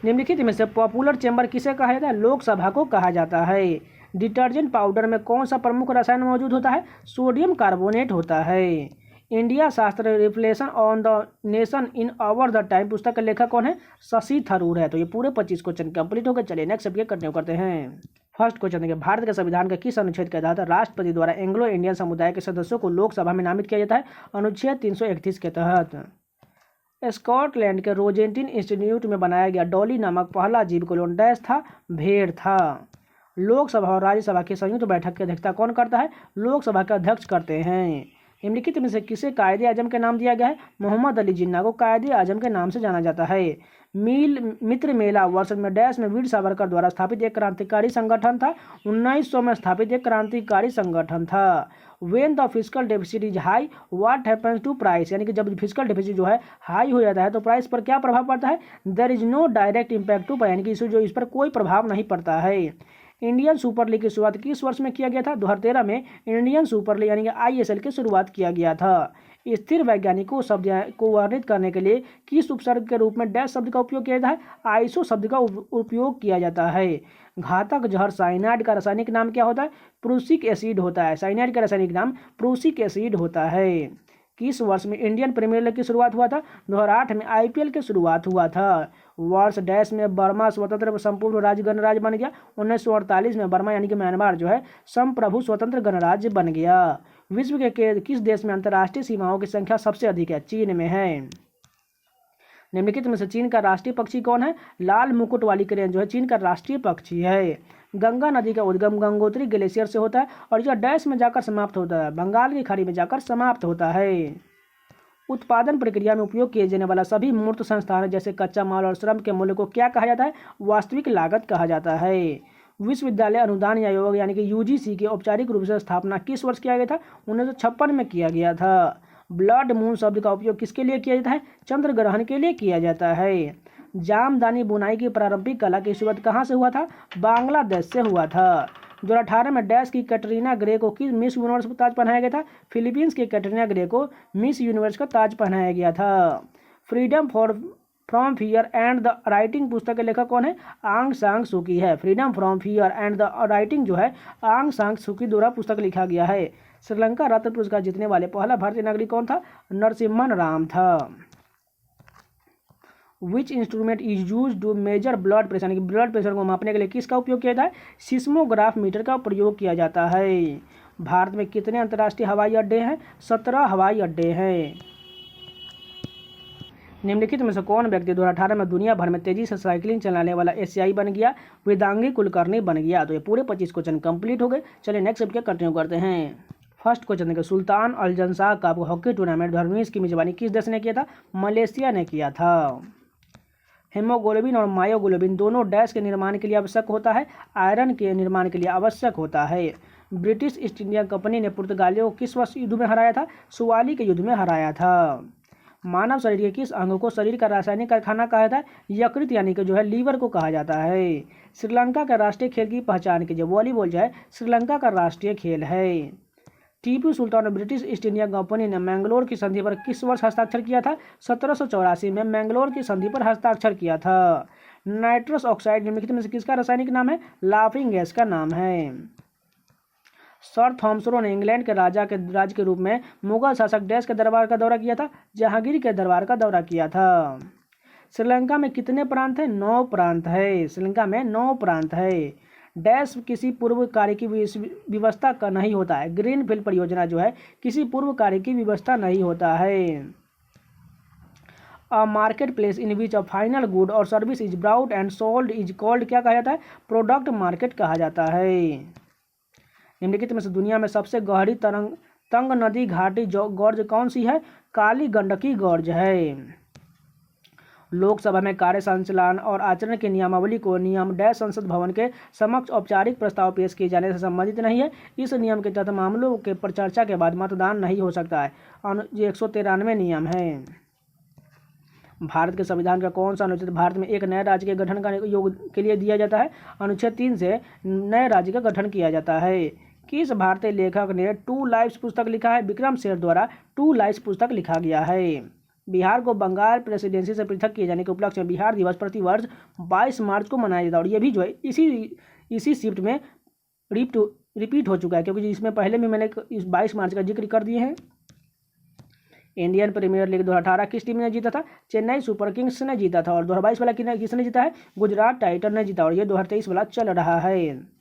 [SPEAKER 1] निम्नलिखित में से पॉपुलर चेंबर किसे कहा जाता है? लोकसभा को कहा जाता है। डिटर्जेंट पाउडर में कौन सा प्रमुख रसायन मौजूद होता है? सोडियम कार्बोनेट होता है। India Shastra reflection on the nation in our the time पुस्तक का लेखक कौन है? शशि थरूर है। तो ये पूरे 25 क्वेश्चन कंप्लीट हो गए। चलिए नेक्स्ट सब्जेक्ट कंटिन्यू करते हैं। फर्स्ट क्वेश्चन देखिए, भारत के संविधान के किस अनुच्छेद के तहत राष्ट्रपति द्वारा एंग्लो इंडियन समुदाय के सदस्यों को लोकसभा में नामित किया जाता है? अनुच्छेद 331 के तहत। स्कॉटलैंड के रोजेंटिन इंस्टीट्यूट में बनाया गया डॉली नामक पहला जीव क्लोन डैश था? भेड़ था। लोकसभा और राज्यसभा की संयुक्त बैठक की अध्यक्षता कौन करता है? लोकसभा के अध्यक्ष करते हैं। निम्नलिखित में से किसे कायदे आजम के नाम दिया गया है? मोहम्मद अली जिन्ना को कायदे आजम के नाम से जाना जाता है। मित्र मेला वर्ष में डैश में वीर सावरकर द्वारा स्थापित एक क्रांतिकारी संगठन था? 1900 में स्थापित एक क्रांतिकारी संगठन था। When the physical deficit is high what happens to price? यानी कि जब फिजिकल डेफिसिट जो है हाई हो जाता है तो प्राइस पर क्या प्रभाव पड़ता है? There is no direct impact to price, यानी कि इस पर कोई प्रभाव नहीं पड़ता है। इंडियन सुपर लीग की शुरुआत किस वर्ष में किया गया था? 2013 में इंडियन सुपर लीग यानी कि ISL की शुरुआत किया गया था। स्थिर वैज्ञानिकों शब्द को वर्णित करने के लिए किस उपसर्ग के रूप में डैश शब्द का उपयोग किया जाता है? आइसो शब्द का उपयोग किया जाता है। घातक जहर साइनाइड का रासायनिक नाम क्या होता है? प्रूसिक एसिड होता है। साइनाइड का रासायनिक नाम प्रूसिक एसिड होता है। किस वर्ष में इंडियन प्रीमियर लीग की शुरुआत हुआ था? 2008 में IPL की शुरुआत हुआ था। वर्ष डैश में बर्मा स्वतंत्र संपूर्ण राज्य गणराज्य बन गया? 1948 में बर्मा यानी कि म्यांमार जो है संप्रभु स्वतंत्र गणराज्य बन गया। विश्व के किस देश में अंतर्राष्ट्रीय सीमाओं की संख्या सबसे अधिक है? चीन में है। निम्नलिखित में से चीन का राष्ट्रीय पक्षी कौन है? लाल मुकुट वाली क्रेन जो है चीन का राष्ट्रीय पक्षी है। गंगा नदी का उद्गम गंगोत्री ग्लेशियर से होता है और यह डैश में जाकर समाप्त होता है? बंगाल की खाड़ी में जाकर समाप्त होता है। उत्पादन प्रक्रिया में उपयोग किए जाने वाला सभी मूर्त संस्थान जैसे कच्चा माल और श्रम के मूल्य को क्या कहा जाता है? वास्तविक लागत कहा जाता है। विश्वविद्यालय अनुदान आयोग यानी कि UGC की औपचारिक रूप से स्थापना किस वर्ष किया गया था? 1956 में किया गया था। ब्लड मून शब्द का उपयोग किसके लिए किया जाता है? चंद्र ग्रहण के लिए किया जाता है। जामदानी बुनाई की प्रारंभिक कला की शुरुआत कहाँ से हुआ था? बांग्लादेश से हुआ था। 2018 में डैश की कैटरीना ग्रे को किस मिस यूनिवर्स का ताज पहनाया गया था? फिलीपींस की कैटरीना ग्रे को मिस यूनिवर्स का ताज पहनाया गया था। Freedom from fear and the writing पुस्तक के लेखक कौन है? आंग सांग सूकी है। Freedom from fear and the writing जो है आंग सांग सूकी द्वारा पुस्तक लिखा गया है। श्रीलंका रत्न पुरस्कार जीतने वाले पहला भारतीय नागरिक कौन था? नरसिम्हन राम था। Which instrument is use to measure blood pressure, यानी कि ब्लड प्रेशर को मापने के लिए किसका उपयोग किया जाता है? सिस्मोग्राफ मीटर का प्रयोग किया जाता है। भारत में कितने अंतर्राष्ट्रीय हवाई अड्डे हैं? 17 हवाई अड्डे हैं। निम्नलिखित में से कौन व्यक्ति 2018 में दुनिया भर में तेजी से साइकिलिंग चलाने वाला एशियाई बन गया? वेदांगी कुलकर्णी बन गया। तो ये पूरे 25 क्वेश्चन कंप्लीट हो गए। चलिए नेक्स्ट चैप्टर कंटिन्यू करते हैं। फर्स्ट क्वेश्चन देखिए, सुल्तान अल जंशाह कप हॉकी टूर्नामेंट 2019 की मेजबानी किस देश ने किया था? मलेशिया ने किया था। हेमोग्लोबिन और मायोग्लोबिन दोनों डैश के निर्माण के लिए आवश्यक होता है? आयरन के निर्माण के लिए आवश्यक होता है। ब्रिटिश ईस्ट इंडिया कंपनी ने पुर्तगालियों को किस वर्ष युद्ध में हराया था? सुवाली के युद्ध में हराया था। मानव शरीर के किस अंग को शरीर का रासायनिक कारखाना कहा जाता है? यकृत, यानी कि जो है लीवर को कहा जाता है। श्रीलंका का राष्ट्रीय खेल की पहचान कीजिए। वॉलीबॉल जो है श्रीलंका का राष्ट्रीय खेल है। टीपू सुल्तान और ब्रिटिश ईस्ट इंडिया कंपनी ने मैंगलोर की संधि पर किस वर्ष हस्ताक्षर किया था? 1784 में मैंगलोर की संधि पर हस्ताक्षर किया था। नाइट्रस ऑक्साइड निम्नलिखित में से किसका रासायनिक नाम है? लाफिंग गैस का नाम है। सर थॉमसन ने इंग्लैंड के राज के रूप में मुगल शासक डैश के दरबार का दौरा किया था? जहांगीर के दरबार का दौरा किया था। श्रीलंका में कितने प्रांत हैं? 9 प्रांत है। श्रीलंका में 9 प्रांत है। डैश किसी पूर्व कार्य की व्यवस्था का नहीं होता है। ग्रीनफील्ड परियोजना जो है किसी पूर्व कार्य की व्यवस्था नहीं होता है। A market place in which a final good और service is brought and sold is called क्या कहा जाता है? प्रोडक्ट मार्केट कहा जाता है। निम्नलिखित में से दुनिया में सबसे गहरी तंग नदी घाटी गौर्ज कौन सी है? काली गंडकी गौर्ज है। लोकसभा में कार्य संचालन और आचरण की नियमावली को नियम डैश संसद भवन के समक्ष औपचारिक प्रस्ताव पेश किए जाने से संबंधित नहीं है। इस नियम के तहत मामलों के पर चर्चा के बाद मतदान नहीं हो सकता है। ये 193 नियम है। भारत के संविधान का कौन सा अनुच्छेद भारत में एक नए राज्य के गठन का योग के लिए दिया जाता है? अनुच्छेद 3 से नए राज्य का गठन किया जाता है। किस भारतीय लेखक ने 2 लाइव्स पुस्तक लिखा है? विक्रम सेठ द्वारा 2 लाइव्स पुस्तक लिखा गया है। बिहार को बंगाल प्रेसिडेंसी से पृथक किए जाने के उपलक्ष्य में बिहार दिवस प्रतिवर्ष 22 मार्च को मनाया जाता है। और ये भी जो है इसी शिफ्ट में रिपीट हो चुका है, क्योंकि इसमें पहले भी मैंने इस 22 मार्च का जिक्र कर दिए हैं। इंडियन प्रीमियर लीग 2018 किस टीम ने जीता था? चेन्नई सुपर किंग्स ने जीता था। और 2022 वाला किसने जीता है? गुजरात टाइटन ने जीता। और ये 2023 वाला चल रहा है।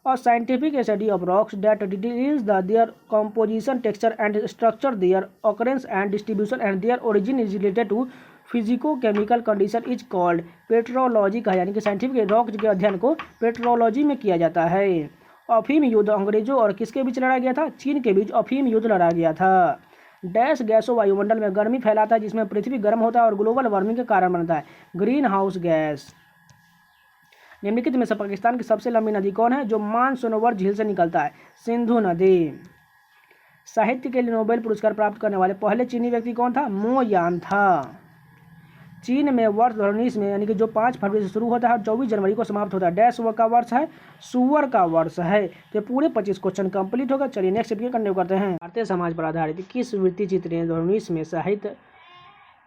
[SPEAKER 1] और scientific study of rocks that details their composition, texture and structure, their occurrence and distribution and their origin is related to physico chemical condition is called petrology का, यानी कि साइंटिफिक रॉक्स के अध्ययन को पेट्रोलॉजी में किया जाता है। अफीम युद्ध अंग्रेजों और किसके बीच लड़ा गया था? चीन के बीच अफीम युद्ध लड़ा गया था। डैश गैसों वायुमंडल में गर्मी फैलाता है जिसमें पृथ्वी गर्म होता है और ग्लोबल वार्मिंग के कारण बनता है? Green house gas. निम्नलिखित में से पाकिस्तान की सबसे लंबी नदी कौन है जो मानसरोवर झील से निकलता है? सिंधु नदी। साहित्य के लिए नोबेल पुरस्कार प्राप्त करने वाले पहले चीनी व्यक्ति कौन था? मो यान था। चीन में वर्ष 2019 में, यानी कि जो 5 फरवरी से शुरू होता है और 24 जनवरी को समाप्त होता है, डैश का वर्ष है? सुअर का वर्ष है। तो पूरे 25 क्वेश्चन कंप्लीट होगा। चलिए नेक्स्ट चैप्टर कंटिन्यू करते हैं। भारतीय समाज पर आधारित किस वृत्ति चित्र ने 2019 में साहित्य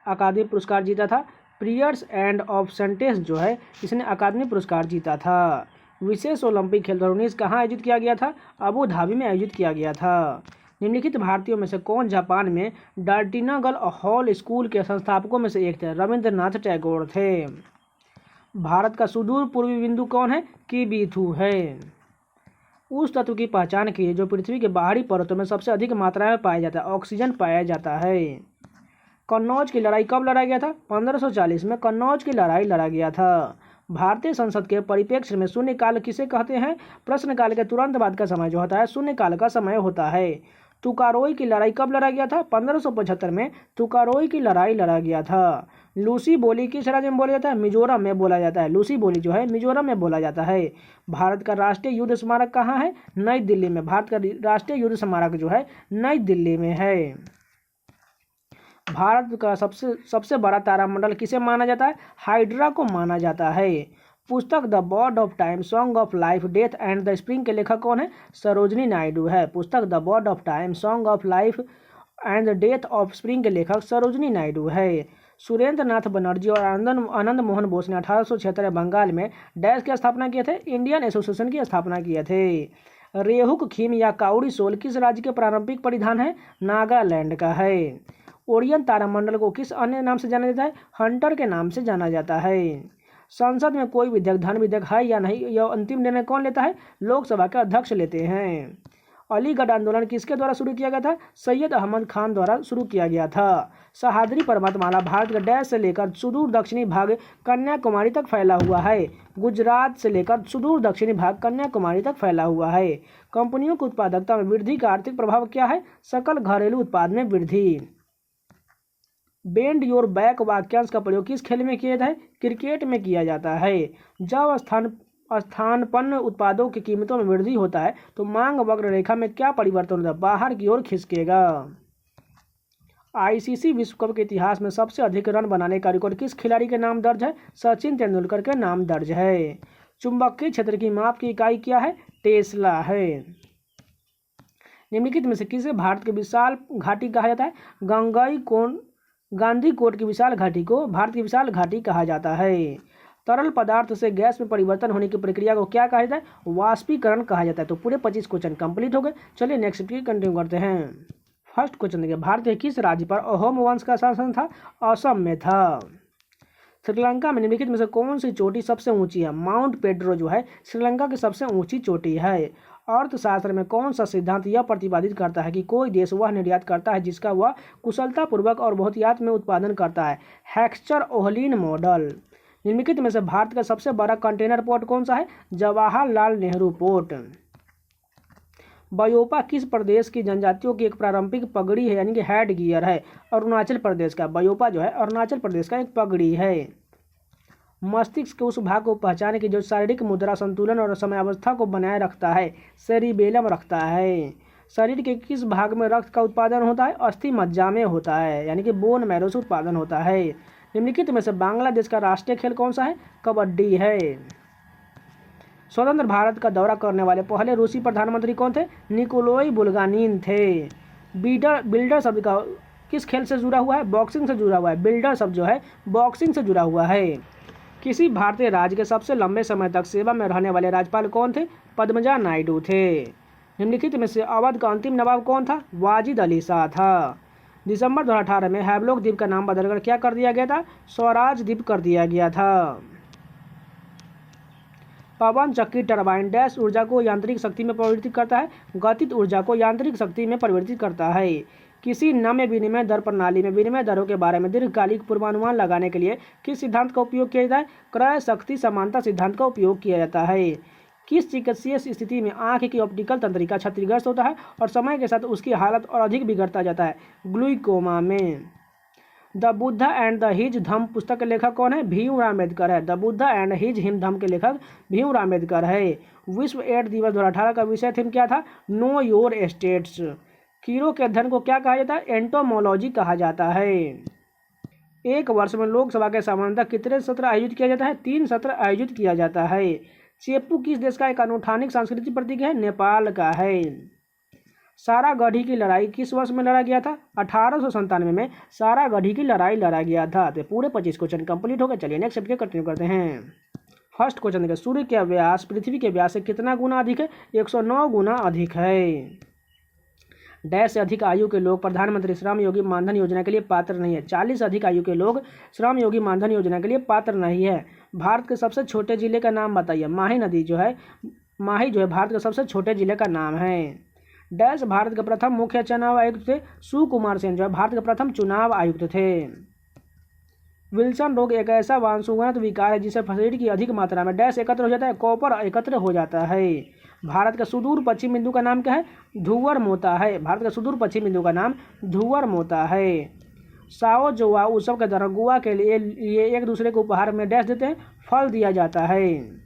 [SPEAKER 1] अकादमी पुरस्कार जीता था? प्रियर्स एंड ऑफ सेंटेंस जो है इसने अकादमी पुरस्कार जीता था। विशेष ओलंपिक खेल 2019 कहाँ आयोजित किया गया था? अबू धाबी में आयोजित किया गया था। निम्नलिखित भारतीयों में से कौन जापान में डाल्टनगल हॉल स्कूल के संस्थापकों में से एक थे? रविंद्रनाथ टैगोर थे। भारत का सुदूर पूर्वी बिंदु कौन है? किबीथू है। उस तत्व की पहचान की जो पृथ्वी के बाहरी परतों में सबसे अधिक मात्रा में पाया जाता है? ऑक्सीजन पाया जाता है। कन्नौज की लड़ाई कब लड़ा गया था? 1540 में कन्नौज की लड़ाई लड़ा गया था। भारतीय संसद के परिप्रेक्ष्य में शून्यकाल किसे कहते हैं? प्रश्नकाल के तुरंत बाद का समय जो होता है शून्यकाल का समय होता है। तुकारोई की लड़ाई कब लड़ा गया था? 1575 में तुकारोई की लड़ाई लड़ा गया था। लूसी बोली किस राज्य में बोला जाता है? मिजोरम में बोला जाता है। लूसी बोली जो है मिजोरम में बोला जाता है। भारत का राष्ट्रीय युद्ध स्मारक कहाँ है? नई दिल्ली में। भारत का राष्ट्रीय युद्ध स्मारक जो है नई दिल्ली में है। भारत का सबसे बड़ा तारामंडल किसे माना जाता है? हाइड्रा को माना जाता है। पुस्तक the bird of time, song of life, death and the spring के लेखक कौन है? सरोजनी नायडू है। पुस्तक the bird of time, song of life and the death of spring के लेखक सरोजनी नायडू है। सुरेंद्र नाथ बनर्जी और आनंद मोहन बोस ने 1876 में बंगाल में डैश की स्थापना किए थे? इंडियन एसोसिएशन की स्थापना किए थे। रेहुक खीम या काउरी सोल किस राज्य के पारंपरिक परिधान है? नागालैंड का है। ओरियन तारामंडल को किस अन्य नाम से जाना जाता है? हंटर के नाम से जाना जाता है। संसद में कोई विधेयक धन विधेयक है या नहीं, यह अंतिम निर्णय कौन लेता है? लोकसभा के अध्यक्ष लेते हैं। अलीगढ़ आंदोलन किसके द्वारा शुरू किया गया था? सैयद अहमद खान द्वारा शुरू किया गया था। सह्याद्री पर्वतमाला भारत के डैश से लेकर सुदूर दक्षिणी भाग कन्याकुमारी तक फैला हुआ है? गुजरात से लेकर सुदूर दक्षिणी भाग कन्याकुमारी तक फैला हुआ है। कंपनियों की उत्पादकता में वृद्धि का आर्थिक प्रभाव क्या है? सकल घरेलू उत्पाद में वृद्धि। बेंड योर बैक वाक्यांश का प्रयोग किस खेल में किया जाता है? क्रिकेट में किया जाता है। जब स्थानपन्न उत्पादों की कीमतों में वृद्धि होता है तो मांग वक्र रेखा में क्या परिवर्तन होता है? बाहर की ओर खिसकेगा। आईसीसी विश्व कप के इतिहास में सबसे अधिक रन बनाने का रिकॉर्ड किस खिलाड़ी के नाम दर्ज है? सचिन तेंदुलकर के नाम दर्ज है। चुंबकीय क्षेत्र की माप की इकाई क्या है? टेस्ला है। निम्नलिखित में से किसे भारत की विशाल घाटी कहा जाता है? गांधी कोट की विशाल घाटी को भारत की विशाल घाटी कहा जाता है। तरल पदार्थ से गैस में परिवर्तन होने की प्रक्रिया को क्या कहा जाता है? वाष्पीकरण कहा जाता है। तो पूरे 25 क्वेश्चन कंप्लीट हो गए। चलिए नेक्स्ट कंटिन्यू करते हैं। फर्स्ट क्वेश्चन देखिए, भारत के किस राज्य पर अहोम वंश का शासन था? असम में था। श्रीलंका में निम्नलिखित में से कौन सी चोटी सबसे ऊंची है? माउंट पेड्रो जो है श्रीलंका की सबसे ऊंची चोटी है। अर्थशास्त्र में कौन सा सिद्धांत यह प्रतिपादित करता है कि कोई देश वह निर्यात करता है जिसका वह कुशलतापूर्वक और बहुतायत में उत्पादन करता है? हेक्स्चर-ओहलीन मॉडल। निम्नलिखित में से भारत का सबसे बड़ा कंटेनर पोर्ट कौन सा है? जवाहरलाल नेहरू पोर्ट। बयोपा किस प्रदेश की जनजातियों की एक पारंपरिक पगड़ी है, यानी कि हेड गियर है? अरुणाचल प्रदेश का। बयोपा जो है अरुणाचल प्रदेश का एक पगड़ी है। मस्तिष्क के उस भाग को पहचाने की जो शारीरिक मुद्रा, संतुलन और समयावस्था को बनाए रखता है, सेरिबेलम रखता है। शरीर के किस भाग में रक्त का उत्पादन होता है? अस्थि मज्जा में होता है, यानी कि बोन मैरो से उत्पादन होता है। निम्नलिखित में से बांग्लादेश का राष्ट्रीय खेल कौन सा है? कबड्डी है। स्वतंत्र भारत का दौरा करने वाले पहले रूसी प्रधानमंत्री कौन थे? निकोलाई बुल्गानिन थे। बिल्डर शब्द का किस खेल से जुड़ा हुआ है? बॉक्सिंग से जुड़ा हुआ है। बिल्डर शब्द जो है बॉक्सिंग से जुड़ा हुआ है। किसी भारतीय राज्य के सबसे लंबे समय तक सेवा में रहने वाले राज्यपाल कौन थे? पद्मजा नायडू थे। निम्नलिखित में से अवध का अंतिम नवाब कौन था? वाजिद अली शाह था। दिसंबर 2018 में हैवलॉक द्वीप का नाम बदलकर क्या कर दिया गया था? स्वराज द्वीप कर दिया गया था। पवन चक्की टरबाइन डैश ऊर्जा को यांत्रिक शक्ति में परिवर्तित करता है? गतिज ऊर्जा को यांत्रिक शक्ति में परिवर्तित करता है। किसी नम्य विनिमय दर प्रणाली में विनिमय दरों के बारे में दीर्घकालिक पूर्वानुमान लगाने के लिए किस सिद्धांत का उपयोग किया जाता है? क्रय शक्ति समानता सिद्धांत का उपयोग किया जाता है। किस चिकित्सीय स्थिति में आँख की ऑप्टिकल तंत्रिका क्षतिग्रस्त होता है और समय के साथ उसकी हालत और अधिक बिगड़ता जाता है? ग्लूकोमा में। The Buddha and the his Dhamma पुस्तक के लेखक कौन है? भीमराव अम्बेडकर है। The Buddha and his him Dhamma के लेखक भीमराव अम्बेडकर है। विश्व एड्स दिवस 2018 का विषय थीम क्या था? Know your states. कीड़ों के अध्ययन को क्या कहा जाता है? एंटोमोलॉजी कहा जाता है। एक वर्ष में लोकसभा के सामान्यतः कितने सत्र आयोजित किया जाता है? 3 सत्र आयोजित किया जाता है। चेप्पू किस देश का एक अनुष्ठानिक सांस्कृतिक प्रतीक है? नेपाल का है। सारागढ़ी की लड़ाई किस वर्ष में लड़ा गया था? 1897 में सारागढ़ी की लड़ाई लड़ा गया था। तो पूरे 25 क्वेश्चन कंप्लीट हो गए। चलिए नेक्स्ट चैप्टर कंटिन्यू करते हैं। फर्स्ट क्वेश्चन देखिए, सूर्य का व्यास पृथ्वी के व्यास से कितना गुना अधिक है? 109 गुना अधिक है। डैश से अधिक आयु के लोग प्रधानमंत्री श्रम योगी मानधन योजना के लिए पात्र नहीं है। 40 से अधिक आयु के लोग श्रम योगी मानधन योजना के लिए पात्र नहीं है। भारत के सबसे छोटे जिले का नाम बताइए। माही जो है भारत के सबसे छोटे जिले का नाम है। डैश भारत के प्रथम मुख्य चुनाव आयुक्त थे? सुकुमार सेन जो है भारत के प्रथम चुनाव आयुक्त थे। विल्सन रोग एक ऐसा वांछनीय विकार है जिसे शरीर की अधिक मात्रा में डैश एकत्र हो जाता है? कॉपर एकत्र हो जाता है। भारत का सुदूर पश्चिम बिंदु का नाम क्या है? धुवर मोता है। भारत का सुदूर पश्चिम बिंदु का नाम धुवर मोता है। साओ जोआ उत्सव के दौरान गोवा के लिए एक दूसरे को उपहार में डैश देते हैं? फल दिया जाता है।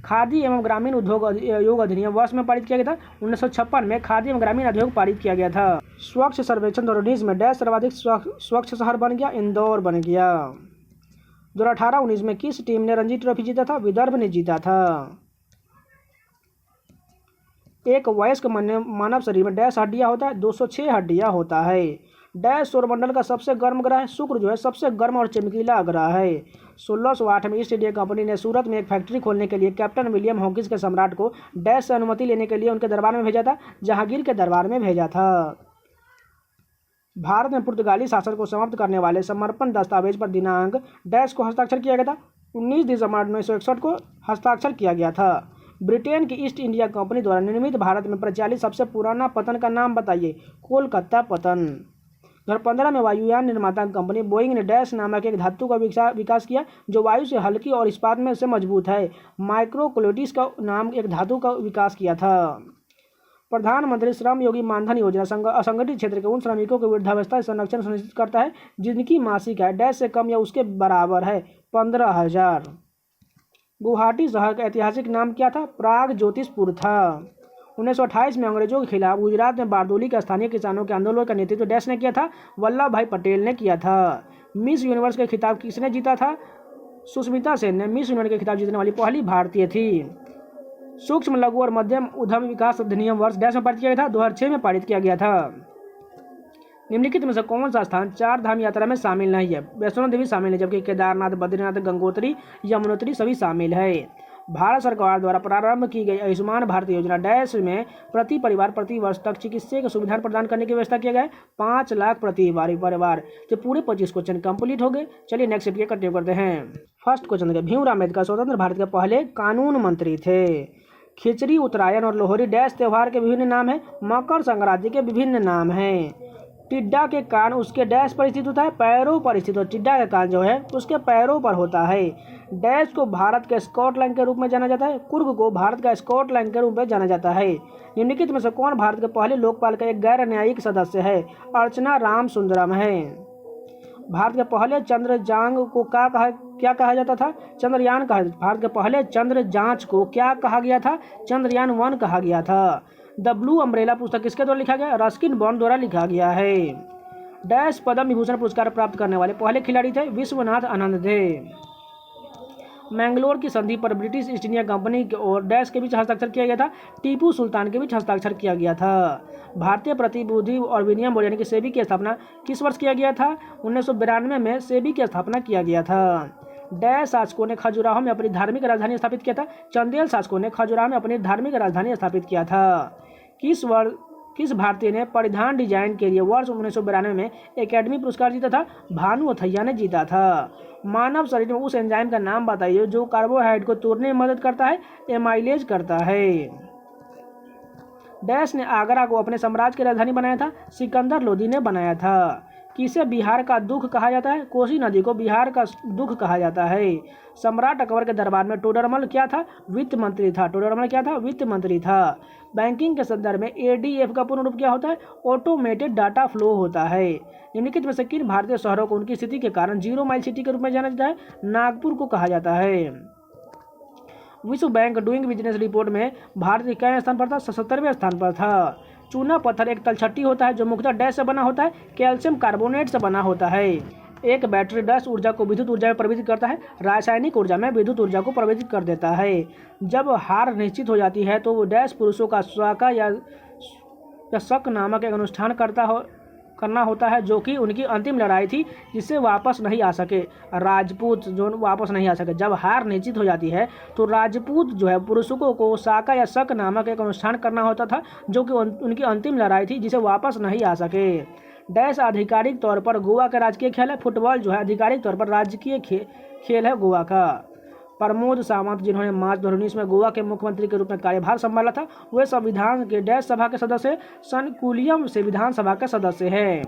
[SPEAKER 1] खादी एवं ग्रामीण उद्योग अधिनियम वर्ष में पारित किया गया था? 1956 में खादी एवं ग्रामीण उद्योग पारित किया गया था। स्वच्छ सर्वेक्षण 2019 में डैश सर्वाधिक स्वच्छ शहर बन गया? इंदौर बन गया। 2018-19 में किस टीम ने रणजी ट्रॉफी जीता था? विदर्भ ने जीता था। एक वयस्क मानव शरीर में डैश हड्डियां होता है? 206 हड्डियां होता है। डैश सौरमंडल का सबसे गर्म ग्रह है? शुक्र जो है सबसे गर्म और चमकीला ग्रह है। 1608 में ईस्ट इंडिया कंपनी ने सूरत में एक फैक्ट्री खोलने के लिए कैप्टन विलियम हॉकिंस के सम्राट को डैश से अनुमति लेने के लिए उनके दरबार में भेजा था? जहांगीर के दरबार में भेजा था। भारत में पुर्तगाली शासन को समाप्त करने वाले समर्पण दस्तावेज पर दिनांक डैश को हस्ताक्षर किया गया था। 19 दिसंबर 1961 को हस्ताक्षर किया गया था। ब्रिटेन की ईस्ट इंडिया कंपनी द्वारा निर्मित भारत में प्रचलित सबसे पुराना पतन का नाम बताइए। कोलकाता पतन। 2015 में वायुयान निर्माता कंपनी बोइंग ने डैश नामक एक धातु का विकास किया जो वायु से हल्की और इस्पात में से मजबूत है। माइक्रोक्लोटिस का नाम एक धातु का विकास किया था। प्रधानमंत्री श्रम योगी मानधन योजना असंगठित क्षेत्र के उन श्रमिकों के वृद्धावस्था संरक्षण सुनिश्चित करता है जिनकी मासिक आय डैश से कम या उसके बराबर है 15,000। गुवाहाटी शहर का ऐतिहासिक नाम क्या था? प्राग ज्योतिषपुर था। 1928 में अंग्रेजों के खिलाफ गुजरात में बारदोली के स्थानीय किसानों के आंदोलन का नेतृत्व डैश ने किया था। वल्लभ भाई पटेल ने किया था। मिस यूनिवर्स का खिताब किसने जीता था? सुष्मिता सेन ने मिस यूनिवर्स का खिताब जीतने वाली पहली भारतीय थी। सूक्ष्म लघु और मध्यम उद्यम विकास अधिनियम वर्ष डैश में पारित किया गया था? 2006 में पारित किया गया था। निम्नलिखित में से कौन सा स्थान चार धाम यात्रा में शामिल नहीं है? वैष्णो देवी शामिल है, जबकि केदारनाथ, बद्रीनाथ, गंगोत्री, यमुनोत्री सभी शामिल है। भारत सरकार द्वारा प्रारंभ की गई आयुष्मान भारत योजना डैश में प्रति परिवार प्रति वर्ष तक चिकित्सा की सुविधा प्रदान करने की व्यवस्था किया गया है। 5 लाख प्रति परिवार। तो पूरे 25 क्वेश्चन कंप्लीट हो गए। चलिए नेक्स्ट चैप्टर कंटिन्यू करते हैं। फर्स्ट क्वेश्चन देखिए, भीमराव अम्बेडकर स्वतंत्र भारत के पहले कानून मंत्री थे। खिचड़ी, उत्तरायण और लोहड़ी डैश त्यौहार के विभिन्न नाम हैं। मकर संक्रांति के विभिन्न नाम हैं। टिड्डा के कान उसके डैश पर स्थित होता है? पैरों पर स्थित होता है। टिड्डा का कान जो है उसके पैरों पर होता है। डैश को भारत के स्कॉटलैंड के रूप में जाना जाता है? कुर्ग को भारत का स्कॉटलैंड के रूप में जाना जाता है। निम्नलिखित में से कौन भारत के पहले लोकपाल का एक गैर न्यायिक सदस्य है? अर्चना रामसुंदरम है। भारत के पहले चंद्रयान को क्या कहा जाता था? चंद्रयान कहा। भारत के पहले चंद्र जांच को क्या कहा गया था? चंद्रयान 1 कहा गया था। द ब्लू अम्ब्रेला पुस्तक किसके द्वारा लिखा गया? रस्किन बॉन्ड द्वारा लिखा गया है। डैश पद्म विभूषण पुरस्कार प्राप्त करने वाले पहले खिलाड़ी थे? विश्वनाथ आनंद थे। मैंगलोर की संधि पर ब्रिटिश ईस्ट इंडिया कंपनी और डैश के बीच हस्ताक्षर किया गया था? टीपू सुल्तान के बीच हस्ताक्षर किया गया था। भारतीय प्रतिभूति और विनिमय बोर्ड यानी कि सेबी की स्थापना किस वर्ष किया गया था? 1992 में सेबी की स्थापना किया गया था। डैश शासकों ने खजुराहो में अपनी धार्मिक राजधानी स्थापित किया था? चंदेल शासकों ने खजुराहो में अपनी धार्मिक राजधानी स्थापित किया था। किस भारतीय ने परिधान डिजाइन के लिए वर्ष 1992 में एकेडमी पुरस्कार जीता था? भानु अथैया ने जीता था। मानव शरीर में उस एंजाइम का नाम बताइए जो कार्बोहाइड्रेट को तोड़ने में मदद करता है? एमाइलेज करता है। डैश ने आगरा को अपने साम्राज्य की राजधानी बनाया था? सिकंदर लोदी ने बनाया था। किसे बिहार का दुख कहा जाता है? कोसी नदी को बिहार का दुख कहा जाता है। सम्राट अकबर के दरबार में टोडरमल क्या था? वित्त मंत्री था। टोडरमल क्या था? वित्त मंत्री था। बैंकिंग के संदर्भ में एडीएफ का पूर्ण रूप क्या होता है? ऑटोमेटेड डाटा फ्लो होता है। निम्नलिखित में से किन भारतीय शहरों को उनकी स्थिति के कारण 0 माइल सिटी के रूप में जाना जाता है? नागपुर को कहा जाता है। विश्व बैंक डूइंग बिजनेस रिपोर्ट में भारत कितने स्थान पर था? 77वें स्थान पर था। चूना पत्थर एक तलछटी होता है जो मुख्यतः डैश से बना होता है? कैल्शियम कार्बोनेट से बना होता है। एक बैटरी डैश ऊर्जा को विद्युत ऊर्जा में परिवर्तित करता है? रासायनिक ऊर्जा में विद्युत ऊर्जा को परिवर्तित कर देता है। जब हार निश्चित हो जाती है तो वो डैश पुरुषों का स्वाका या शक नामक एक अनुष्ठान करना होता है जो कि उनकी अंतिम लड़ाई थी जिससे वापस नहीं आ सके। राजपूत जो वापस नहीं आ सके। जब हार निश्चित हो जाती है तो राजपूत जो है पुरुषों को साका या शक नामक एक अनुष्ठान करना होता था जो कि उनकी अंतिम लड़ाई थी जिसे वापस नहीं आ सके। डैश आधिकारिक तौर पर गोवा का राजकीय खेल है? फुटबॉल जो है आधिकारिक तौर पर राजकीय खेल है गोवा का। प्रमोद सावंत जिन्होंने मार्च 2019 में गोवा के मुख्यमंत्री के रूप में कार्यभार संभाला था वे संविधान के डैश सभा के सदस्य संकुलियम से विधानसभा के सदस्य हैं।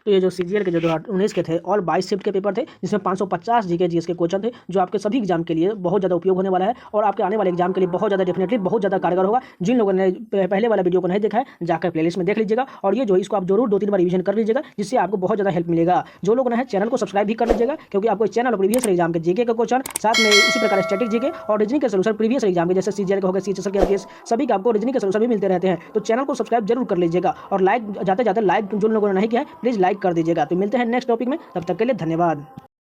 [SPEAKER 1] तो ये जो सीजीएल के जो 2019 के थे ऑल 22 शिफ्ट के पेपर थे जिसमें 550 जीके जीएस के क्वेश्चन थे जो आपके सभी एग्जाम के लिए बहुत ज़्यादा उपयोग होने वाला है और आपके आने वाले एग्जाम के लिए बहुत ज़्यादा डेफिनेटली बहुत ज़्यादा कारगर होगा। जिन लोगों ने पहले वाला वीडियो को नहीं देखा है जाकर प्लेलिस्ट में देख लीजिएगा और ये जो इसको आप जरूर 2-3 बार रिवीजन कर लीजिएगा जिससे आपको बहुत ज़्यादा हेल्प मिलेगा। जो लोग हैं चैनल को सब्सक्राइब भी कर लीजिएगा क्योंकि आपको इस चैनल पर प्रीवियस एग्जाम के जीके का क्वेश्चन साथ में इसी प्रकार स्टैटिक जीके और रीजनिंग के सोल्यूशन प्रीवियस एग्जाम के जैसे सीजीएल के होगा सीएचएसएल के आईएएस सभी का आपको रीजनिंग के सोल्यूशन भी मिलते रहते हैं। तो चैनल को सब्सक्राइब जरूर कर लीजिएगा और लाइक जाते जाते लाइक जो लोगों ने नहीं किया है प्लीज़ लाइक कर दीजिएगा। तो मिलते हैं नेक्स्ट टॉपिक में, तब तक के लिए धन्यवाद।